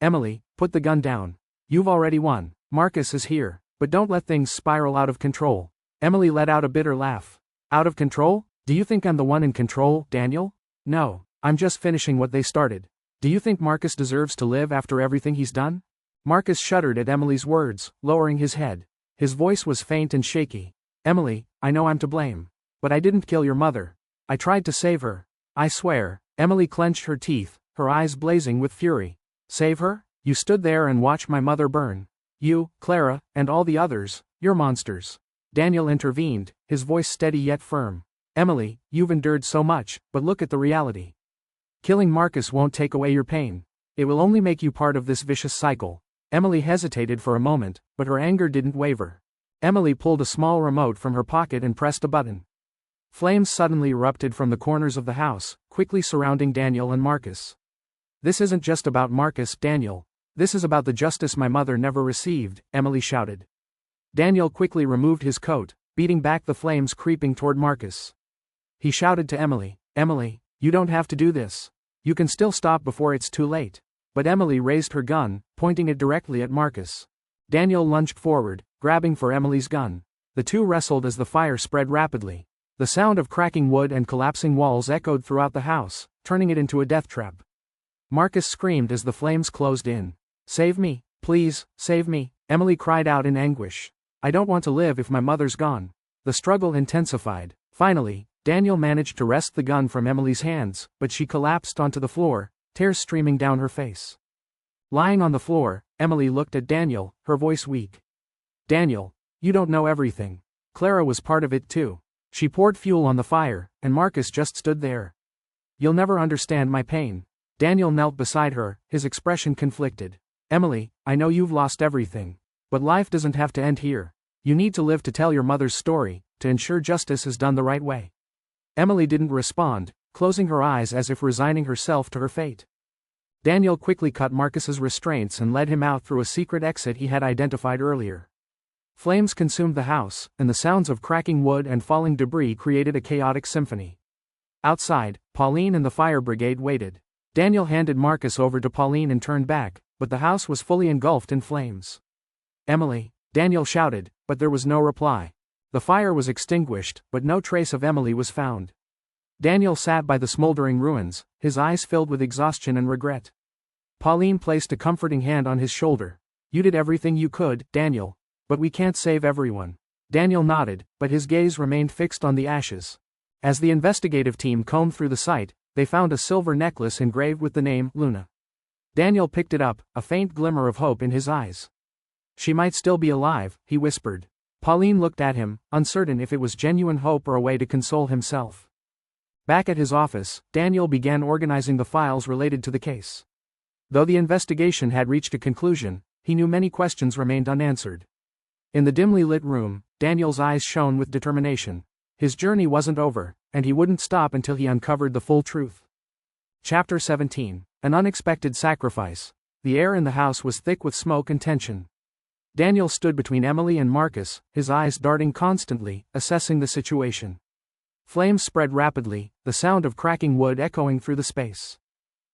"Emily, put the gun down. You've already won. Markus is here, but don't let things spiral out of control." Emily let out a bitter laugh. "Out of control? Do you think I'm the one in control, Daniel? No, I'm just finishing what they started. Do you think Markus deserves to live after everything he's done?" Markus shuddered at Emily's words, lowering his head. His voice was faint and shaky. "Emily, I know I'm to blame. But I didn't kill your mother. I tried to save her. I swear." Emily clenched her teeth, her eyes blazing with fury. "Save her? You stood there and watched my mother burn. You, Clara, and all the others, you're monsters." Daniel intervened, his voice steady yet firm. "Emily, you've endured so much, but look at the reality. Killing Markus won't take away your pain. It will only make you part of this vicious cycle." Emily hesitated for a moment, but her anger didn't waver. Emily pulled a small remote from her pocket and pressed a button. Flames suddenly erupted from the corners of the house, quickly surrounding Daniel and Markus. "This isn't just about Markus, Daniel. This is about the justice my mother never received," Emily shouted. Daniel quickly removed his coat, beating back the flames creeping toward Markus. He shouted to Emily, "Emily, you don't have to do this. You can still stop before it's too late." But Emily raised her gun, pointing it directly at Markus. Daniel lunged forward, grabbing for Emily's gun. The two wrestled as the fire spread rapidly. The sound of cracking wood and collapsing walls echoed throughout the house, turning it into a death trap. Markus screamed as the flames closed in. "Save me, please, save me," Emily cried out in anguish. "I don't want to live if my mother's gone." The struggle intensified. Finally, Daniel managed to wrest the gun from Emily's hands, but she collapsed onto the floor, tears streaming down her face. Lying on the floor, Emily looked at Daniel, her voice weak. "Daniel, you don't know everything. Clara was part of it too. She poured fuel on the fire, and Markus just stood there. You'll never understand my pain." Daniel knelt beside her, his expression conflicted. "Emily, I know you've lost everything. But life doesn't have to end here. You need to live to tell your mother's story, to ensure justice is done the right way." Emily didn't respond, closing her eyes as if resigning herself to her fate. Daniel quickly cut Markus's restraints and led him out through a secret exit he had identified earlier. Flames consumed the house, and the sounds of cracking wood and falling debris created a chaotic symphony. Outside, Pauline and the fire brigade waited. Daniel handed Markus over to Pauline and turned back, but the house was fully engulfed in flames. "Emily," Daniel shouted, but there was no reply. The fire was extinguished, but no trace of Emily was found. Daniel sat by the smoldering ruins, his eyes filled with exhaustion and regret. Pauline placed a comforting hand on his shoulder. "You did everything you could, Daniel. But we can't save everyone." Daniel nodded, but his gaze remained fixed on the ashes. As the investigative team combed through the site, they found a silver necklace engraved with the name Luna. Daniel picked it up, a faint glimmer of hope in his eyes. "She might still be alive," he whispered. Pauline looked at him, uncertain if it was genuine hope or a way to console himself. Back at his office, Daniel began organizing the files related to the case. Though the investigation had reached a conclusion, he knew many questions remained unanswered. In the dimly lit room, Daniel's eyes shone with determination. His journey wasn't over, and he wouldn't stop until he uncovered the full truth. Chapter 17. An Unexpected Sacrifice. The air in the house was thick with smoke and tension. Daniel stood between Emily and Markus, his eyes darting constantly, assessing the situation. Flames spread rapidly, the sound of cracking wood echoing through the space.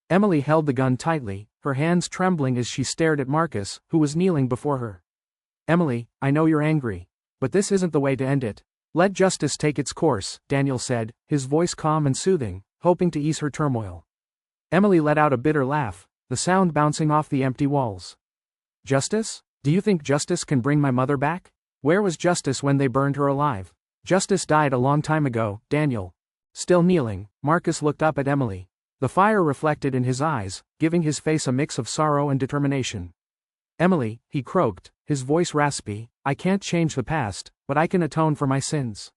Emily held the gun tightly, her hands trembling as she stared at Markus, who was kneeling before her. "Emily, I know you're angry. But this isn't the way to end it. Let justice take its course," Daniel said, his voice calm and soothing, hoping to ease her turmoil. Emily let out a bitter laugh, the sound bouncing off the empty walls. Justice? Do you think justice can bring my mother back? Where was justice when they burned her alive? Justice died a long time ago, Daniel. Still kneeling, Markus looked up at Emily. The fire reflected in his eyes, giving his face a mix of sorrow and determination. Emily, he croaked, his voice raspy, I can't change the past, but I can atone for my sins.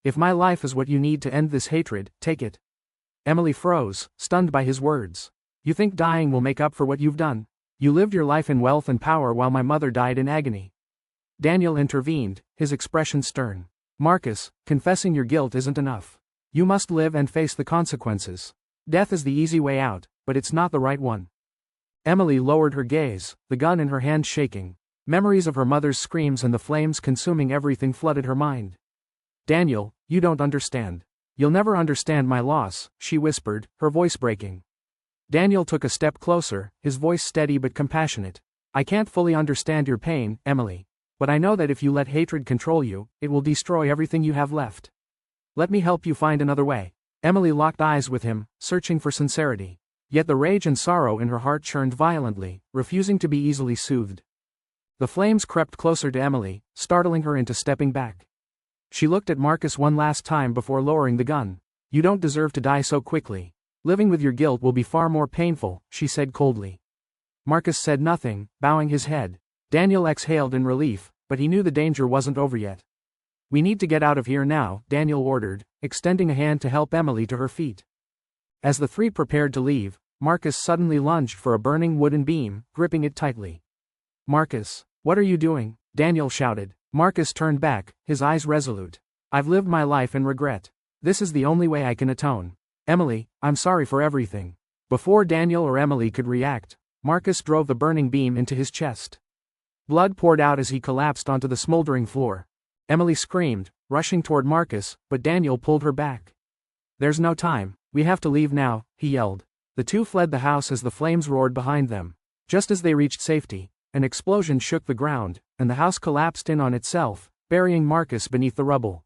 If my life is what you need to end this hatred, take it. Emily froze, stunned by his words. You think dying will make up for what you've done? You lived your life in wealth and power while my mother died in agony. Daniel intervened, his expression stern. Markus, confessing your guilt isn't enough. You must live and face the consequences. Death is the easy way out, but it's not the right one. Emily lowered her gaze, the gun in her hand shaking. Memories of her mother's screams and the flames consuming everything flooded her mind. Daniel, you don't understand. You'll never understand my loss, she whispered, her voice breaking. Daniel took a step closer, his voice steady but compassionate. I can't fully understand your pain, Emily. But I know that if you let hatred control you, it will destroy everything you have left. Let me help you find another way. Emily locked eyes with him, searching for sincerity. Yet the rage and sorrow in her heart churned violently, refusing to be easily soothed. The flames crept closer to Emily, startling her into stepping back. She looked at Markus one last time before lowering the gun. You don't deserve to die so quickly. Living with your guilt will be far more painful, she said coldly. Markus said nothing, bowing his head. Daniel exhaled in relief, but he knew the danger wasn't over yet. We need to get out of here now, Daniel ordered, extending a hand to help Emily to her feet. As the three prepared to leave, Markus suddenly lunged for a burning wooden beam, gripping it tightly. Markus, what are you doing? Daniel shouted. Markus turned back, his eyes resolute. I've lived my life in regret. This is the only way I can atone. Emily, I'm sorry for everything. Before Daniel or Emily could react, Markus drove the burning beam into his chest. Blood poured out as he collapsed onto the smoldering floor. Emily screamed, rushing toward Markus, but Daniel pulled her back. There's no time, we have to leave now, he yelled. The two fled the house as the flames roared behind them. Just as they reached safety, an explosion shook the ground, and the house collapsed in on itself, burying Markus beneath the rubble.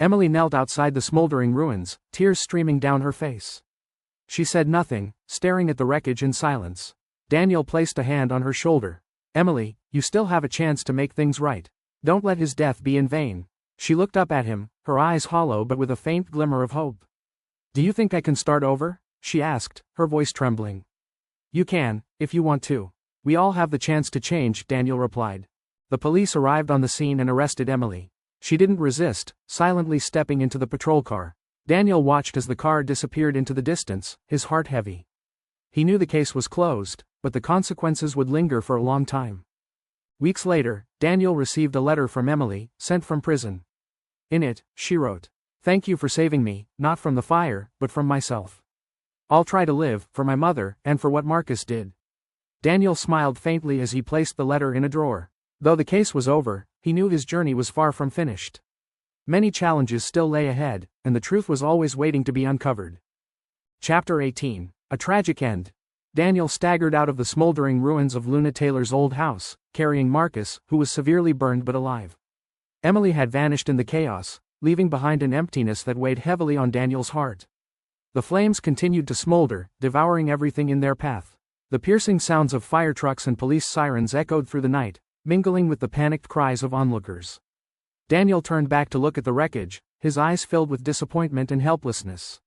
Emily knelt outside the smoldering ruins, tears streaming down her face. She said nothing, staring at the wreckage in silence. Daniel placed a hand on her shoulder. Emily, you still have a chance to make things right. Don't let his death be in vain. She looked up at him, her eyes hollow but with a faint glimmer of hope. Do you think I can start over? She asked, her voice trembling. You can, if you want to. We all have the chance to change, Daniel replied. The police arrived on the scene and arrested Emily. She didn't resist, silently stepping into the patrol car. Daniel watched as the car disappeared into the distance, his heart heavy. He knew the case was closed, but the consequences would linger for a long time. Weeks later, Daniel received a letter from Emily, sent from prison. In it, she wrote, "Thank you for saving me, not from the fire, but from myself. I'll try to live, for my mother, and for what Markus did." Daniel smiled faintly as he placed the letter in a drawer. Though the case was over, he knew his journey was far from finished. Many challenges still lay ahead, and the truth was always waiting to be uncovered. Chapter 18. A Tragic End. Daniel staggered out of the smoldering ruins of Luna Taylor's old house, carrying Markus, who was severely burned but alive. Emily had vanished in the chaos, leaving behind an emptiness that weighed heavily on Daniel's heart. The flames continued to smolder, devouring everything in their path. The piercing sounds of fire trucks and police sirens echoed through the night, mingling with the panicked cries of onlookers. Daniel turned back to look at the wreckage, his eyes filled with disappointment and helplessness.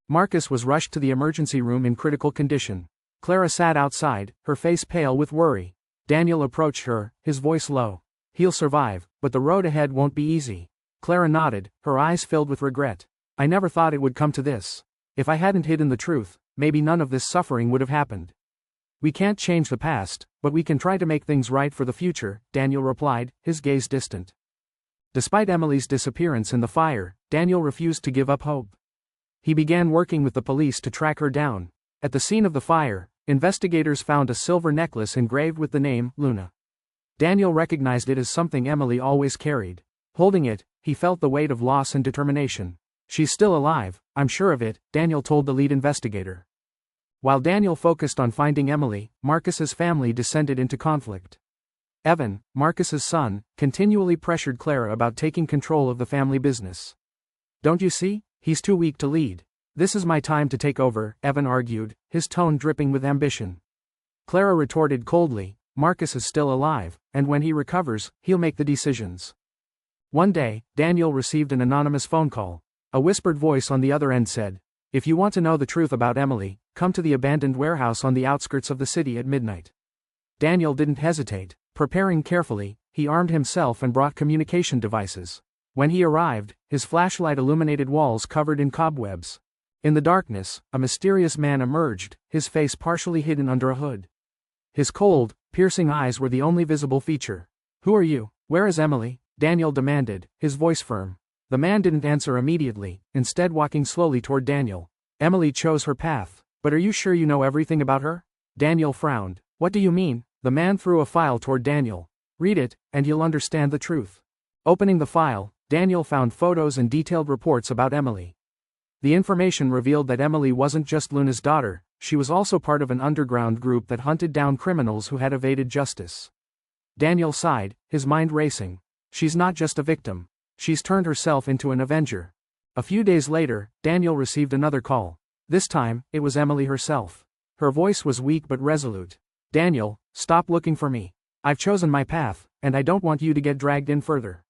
Markus was rushed to the emergency room in critical condition. Clara sat outside, her face pale with worry. Daniel approached her, his voice low. He'll survive, but the road ahead won't be easy. Clara nodded, her eyes filled with regret. I never thought it would come to this. If I hadn't hidden the truth, maybe none of this suffering would have happened. We can't change the past, but we can try to make things right for the future, Daniel replied, his gaze distant. Despite Emily's disappearance in the fire, Daniel refused to give up hope. He began working with the police to track her down. At the scene of the fire, investigators found a silver necklace engraved with the name, Luna. Daniel recognized it as something Emily always carried. Holding it, he felt the weight of loss and determination. She's still alive, I'm sure of it, Daniel told the lead investigator. While Daniel focused on finding Emily, Markus's family descended into conflict. Evan, Markus's son, continually pressured Clara about taking control of the family business. Don't you see? He's too weak to lead. This is my time to take over, Evan argued, his tone dripping with ambition. Clara retorted coldly, Markus is still alive, and when he recovers, he'll make the decisions. One day, Daniel received an anonymous phone call. A whispered voice on the other end said, "If you want to know the truth about Emily, come to the abandoned warehouse on the outskirts of the city at midnight." Daniel didn't hesitate. Preparing carefully, he armed himself and brought communication devices. When he arrived, his flashlight illuminated walls covered in cobwebs. In the darkness, a mysterious man emerged, his face partially hidden under a hood. His cold, piercing eyes were the only visible feature. "Who are you? Where is Emily?" Daniel demanded, his voice firm. The man didn't answer immediately, instead walking slowly toward Daniel. "Emily chose her path, but are you sure you know everything about her?" Daniel frowned. "What do you mean?" The man threw a file toward Daniel. "Read it, and you'll understand the truth." Opening the file, Daniel found photos and detailed reports about Emily. The information revealed that Emily wasn't just Luna's daughter, she was also part of an underground group that hunted down criminals who had evaded justice. Daniel sighed, his mind racing. She's not just a victim. She's turned herself into an avenger. A few days later, Daniel received another call. This time, it was Emily herself. Her voice was weak but resolute. "Daniel, stop looking for me. I've chosen my path, and I don't want you to get dragged in further."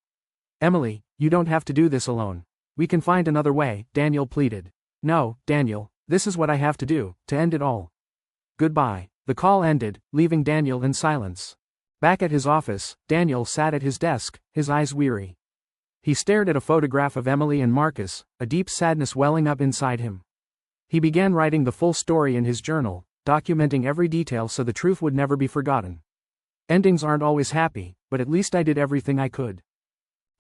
"Emily, you don't have to do this alone. We can find another way," Daniel pleaded. "No, Daniel, this is what I have to do, to end it all. Goodbye." The call ended, leaving Daniel in silence. Back at his office, Daniel sat at his desk, his eyes weary. He stared at a photograph of Emily and Markus, a deep sadness welling up inside him. He began writing the full story in his journal, documenting every detail so the truth would never be forgotten. Endings aren't always happy, but at least I did everything I could.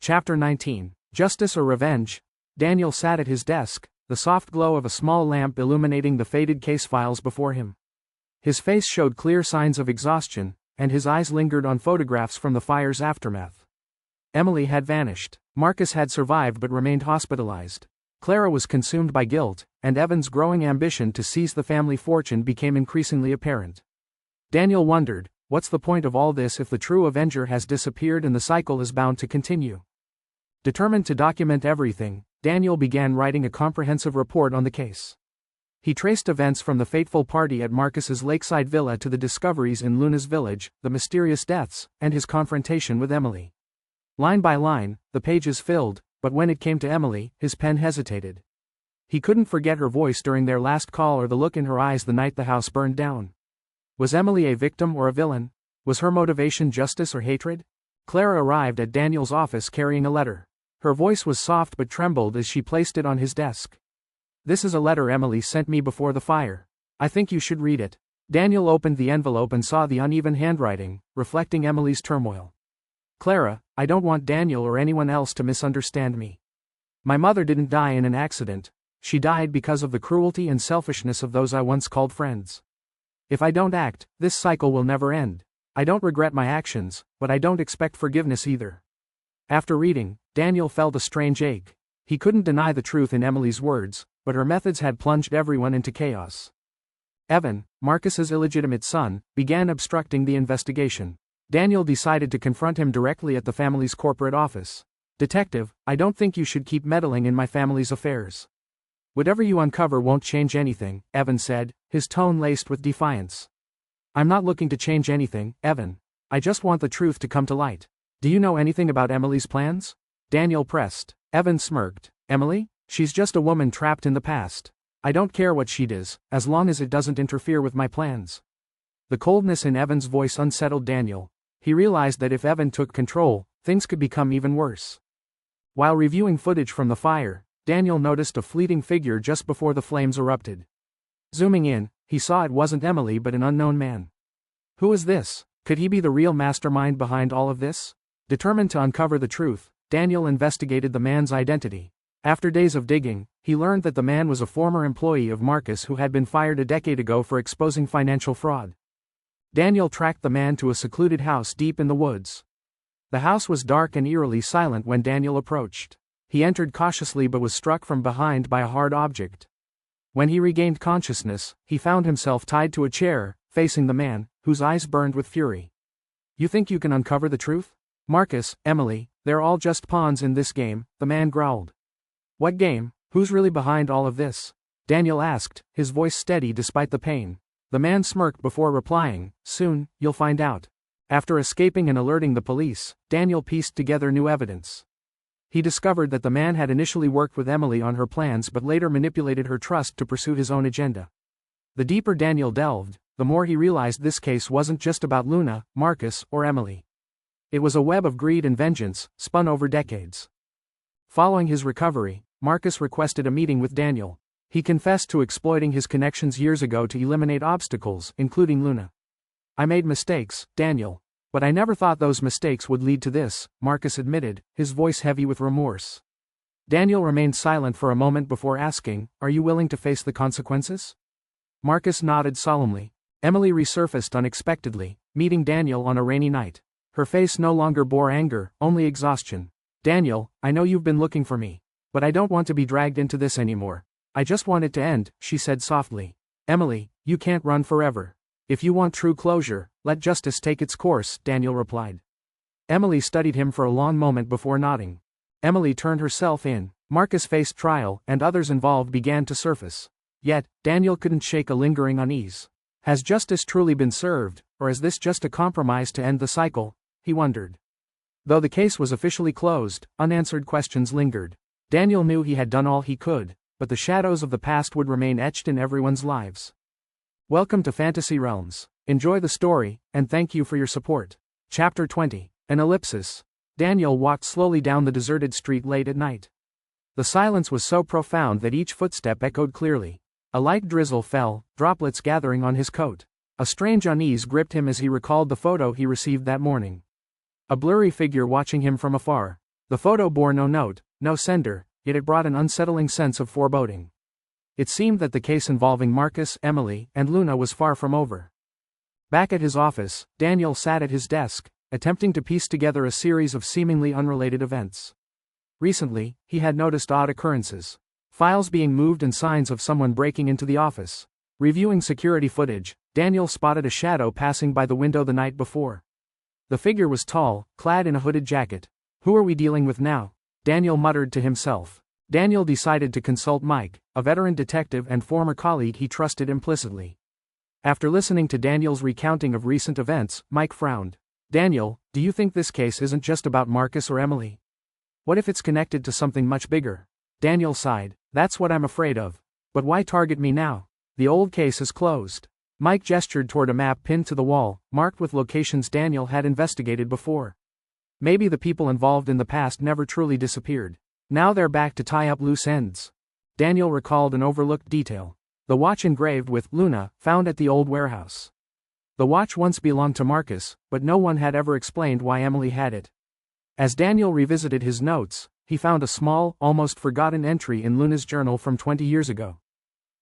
Chapter 19. Justice or Revenge? Daniel sat at his desk, the soft glow of a small lamp illuminating the faded case files before him. His face showed clear signs of exhaustion, and his eyes lingered on photographs from the fire's aftermath. Emily had vanished. Markus had survived but remained hospitalized. Clara was consumed by guilt, and Evan's growing ambition to seize the family fortune became increasingly apparent. Daniel wondered, what's the point of all this if the true avenger has disappeared and the cycle is bound to continue? Determined to document everything, Daniel began writing a comprehensive report on the case. He traced events from the fateful party at Markus's lakeside villa to the discoveries in Luna's village, the mysterious deaths, and his confrontation with Emily. Line by line, the pages filled, but when it came to Emily, his pen hesitated. He couldn't forget her voice during their last call or the look in her eyes the night the house burned down. Was Emily a victim or a villain? Was her motivation justice or hatred? Clara arrived at Daniel's office carrying a letter. Her voice was soft but trembled as she placed it on his desk. "This is a letter Emily sent me before the fire. I think you should read it." Daniel opened the envelope and saw the uneven handwriting, reflecting Emily's turmoil. "Clara, I don't want Daniel or anyone else to misunderstand me. My mother didn't die in an accident. She died because of the cruelty and selfishness of those I once called friends. If I don't act, this cycle will never end. I don't regret my actions, but I don't expect forgiveness either." After reading, Daniel felt a strange ache. He couldn't deny the truth in Emily's words, but her methods had plunged everyone into chaos. Evan, Markus's illegitimate son, began obstructing the investigation. Daniel decided to confront him directly at the family's corporate office. "Detective, I don't think you should keep meddling in my family's affairs. Whatever you uncover won't change anything," Evan said, his tone laced with defiance. "I'm not looking to change anything, Evan. I just want the truth to come to light. Do you know anything about Emily's plans?" Daniel pressed. Evan smirked. "Emily? She's just a woman trapped in the past. I don't care what she does, as long as it doesn't interfere with my plans." The coldness in Evan's voice unsettled Daniel. He realized that if Evan took control, things could become even worse. While reviewing footage from the fire, Daniel noticed a fleeting figure just before the flames erupted. Zooming in, he saw it wasn't Emily but an unknown man. Who is this? Could he be the real mastermind behind all of this? Determined to uncover the truth, Daniel investigated the man's identity. After days of digging, he learned that the man was a former employee of Markus who had been fired a decade ago for exposing financial fraud. Daniel tracked the man to a secluded house deep in the woods. The house was dark and eerily silent when Daniel approached. He entered cautiously but was struck from behind by a hard object. When he regained consciousness, he found himself tied to a chair, facing the man, whose eyes burned with fury. "You think you can uncover the truth? Markus, Emily, they're all just pawns in this game," the man growled. "What game? Who's really behind all of this?" Daniel asked, his voice steady despite the pain. The man smirked before replying, "Soon, you'll find out." After escaping and alerting the police, Daniel pieced together new evidence. He discovered that the man had initially worked with Emily on her plans but later manipulated her trust to pursue his own agenda. The deeper Daniel delved, the more he realized this case wasn't just about Luna, Markus, or Emily. It was a web of greed and vengeance, spun over decades. Following his recovery, Markus requested a meeting with Daniel. He confessed to exploiting his connections years ago to eliminate obstacles, including Luna. "I made mistakes, Daniel. But I never thought those mistakes would lead to this," Markus admitted, his voice heavy with remorse. Daniel remained silent for a moment before asking, "Are you willing to face the consequences?" Markus nodded solemnly. Emily resurfaced unexpectedly, meeting Daniel on a rainy night. Her face no longer bore anger, only exhaustion. "Daniel, I know you've been looking for me. But I don't want to be dragged into this anymore. I just want it to end," she said softly. "Emily, you can't run forever. If you want true closure, let justice take its course," Daniel replied. Emily studied him for a long moment before nodding. Emily turned herself in. Markus faced trial, and others involved began to surface. Yet, Daniel couldn't shake a lingering unease. Has justice truly been served, or is this just a compromise to end the cycle? He wondered. Though the case was officially closed, unanswered questions lingered. Daniel knew he had done all he could, but the shadows of the past would remain etched in everyone's lives. Welcome to Fantasy Realms. Enjoy the story, and thank you for your support. Chapter 20. An ellipsis. Daniel walked slowly down the deserted street late at night. The silence was so profound that each footstep echoed clearly. A light drizzle fell, droplets gathering on his coat. A strange unease gripped him as he recalled the photo he received that morning. A blurry figure watching him from afar. The photo bore no note, no sender, yet it brought an unsettling sense of foreboding. It seemed that the case involving Markus, Emily, and Luna was far from over. Back at his office, Daniel sat at his desk, attempting to piece together a series of seemingly unrelated events. Recently, he had noticed odd occurrences. Files being moved and signs of someone breaking into the office. Reviewing security footage, Daniel spotted a shadow passing by the window the night before. The figure was tall, clad in a hooded jacket. "Who are we dealing with now?" Daniel muttered to himself. Daniel decided to consult Mike, a veteran detective and former colleague he trusted implicitly. After listening to Daniel's recounting of recent events, Mike frowned. "Daniel, do you think this case isn't just about Markus or Emily? What if it's connected to something much bigger?" Daniel sighed. "That's what I'm afraid of. But why target me now? The old case is closed." Mike gestured toward a map pinned to the wall, marked with locations Daniel had investigated before. Maybe the people involved in the past never truly disappeared. Now they're back to tie up loose ends. Daniel recalled an overlooked detail. The watch engraved with Luna, found at the old warehouse. The watch once belonged to Markus, but no one had ever explained why Emily had it. As Daniel revisited his notes, he found a small, almost forgotten entry in Luna's journal from 20 years ago.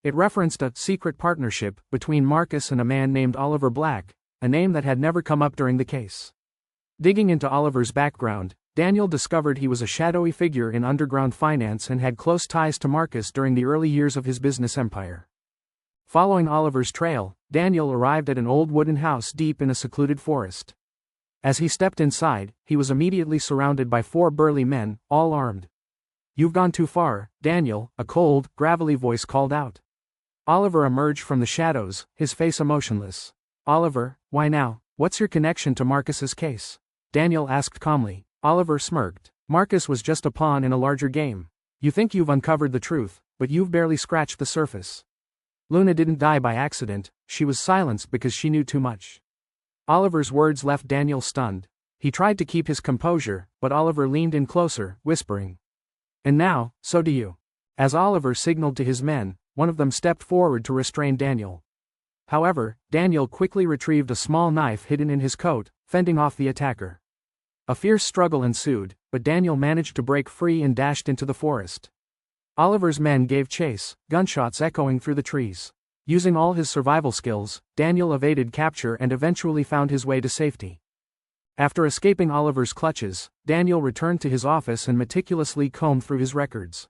It referenced a secret partnership between Markus and a man named Oliver Black, a name that had never come up during the case. Digging into Oliver's background, Daniel discovered he was a shadowy figure in underground finance and had close ties to Markus during the early years of his business empire. Following Oliver's trail, Daniel arrived at an old wooden house deep in a secluded forest. As he stepped inside, he was immediately surrounded by 4 burly men, all armed. "You've gone too far, Daniel," a cold, gravelly voice called out. Oliver emerged from the shadows, his face emotionless. "Oliver, why now? What's your connection to Markus's case?" Daniel asked calmly. Oliver smirked. "Markus was just a pawn in a larger game. You think you've uncovered the truth, but you've barely scratched the surface. Luna didn't die by accident, she was silenced because she knew too much." Oliver's words left Daniel stunned. He tried to keep his composure, but Oliver leaned in closer, whispering. "And now, so do you." As Oliver signaled to his men, one of them stepped forward to restrain Daniel. However, Daniel quickly retrieved a small knife hidden in his coat, fending off the attacker. A fierce struggle ensued, but Daniel managed to break free and dashed into the forest. Oliver's men gave chase, gunshots echoing through the trees. Using all his survival skills, Daniel evaded capture and eventually found his way to safety. After escaping Oliver's clutches, Daniel returned to his office and meticulously combed through his records.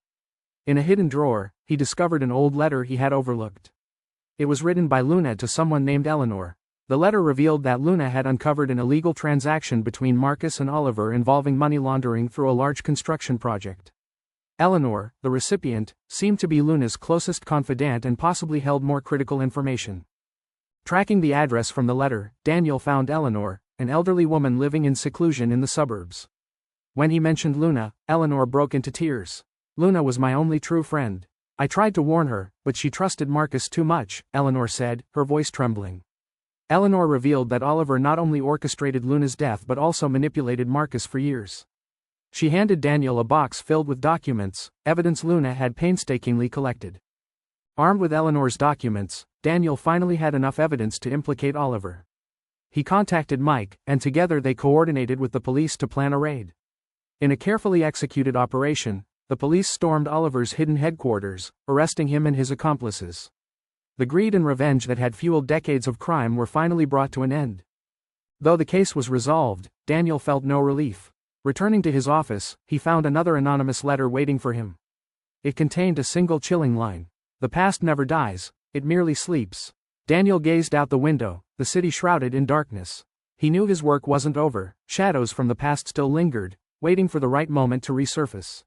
In a hidden drawer, he discovered an old letter he had overlooked. It was written by Luna to someone named Eleanor. The letter revealed that Luna had uncovered an illegal transaction between Markus and Oliver involving money laundering through a large construction project. Eleanor, the recipient, seemed to be Luna's closest confidant and possibly held more critical information. Tracking the address from the letter, Daniel found Eleanor, an elderly woman living in seclusion in the suburbs. When he mentioned Luna, Eleanor broke into tears. "Luna was my only true friend. I tried to warn her, but she trusted Markus too much," Eleanor said, her voice trembling. Eleanor revealed that Oliver not only orchestrated Luna's death but also manipulated Markus for years. She handed Daniel a box filled with documents, evidence Luna had painstakingly collected. Armed with Eleanor's documents, Daniel finally had enough evidence to implicate Oliver. He contacted Mike, and together they coordinated with the police to plan a raid. In a carefully executed operation, the police stormed Oliver's hidden headquarters, arresting him and his accomplices. The greed and revenge that had fueled decades of crime were finally brought to an end. Though the case was resolved, Daniel felt no relief. Returning to his office, he found another anonymous letter waiting for him. It contained a single chilling line: "The past never dies, it merely sleeps." Daniel gazed out the window, the city shrouded in darkness. He knew his work wasn't over, shadows from the past still lingered, waiting for the right moment to resurface.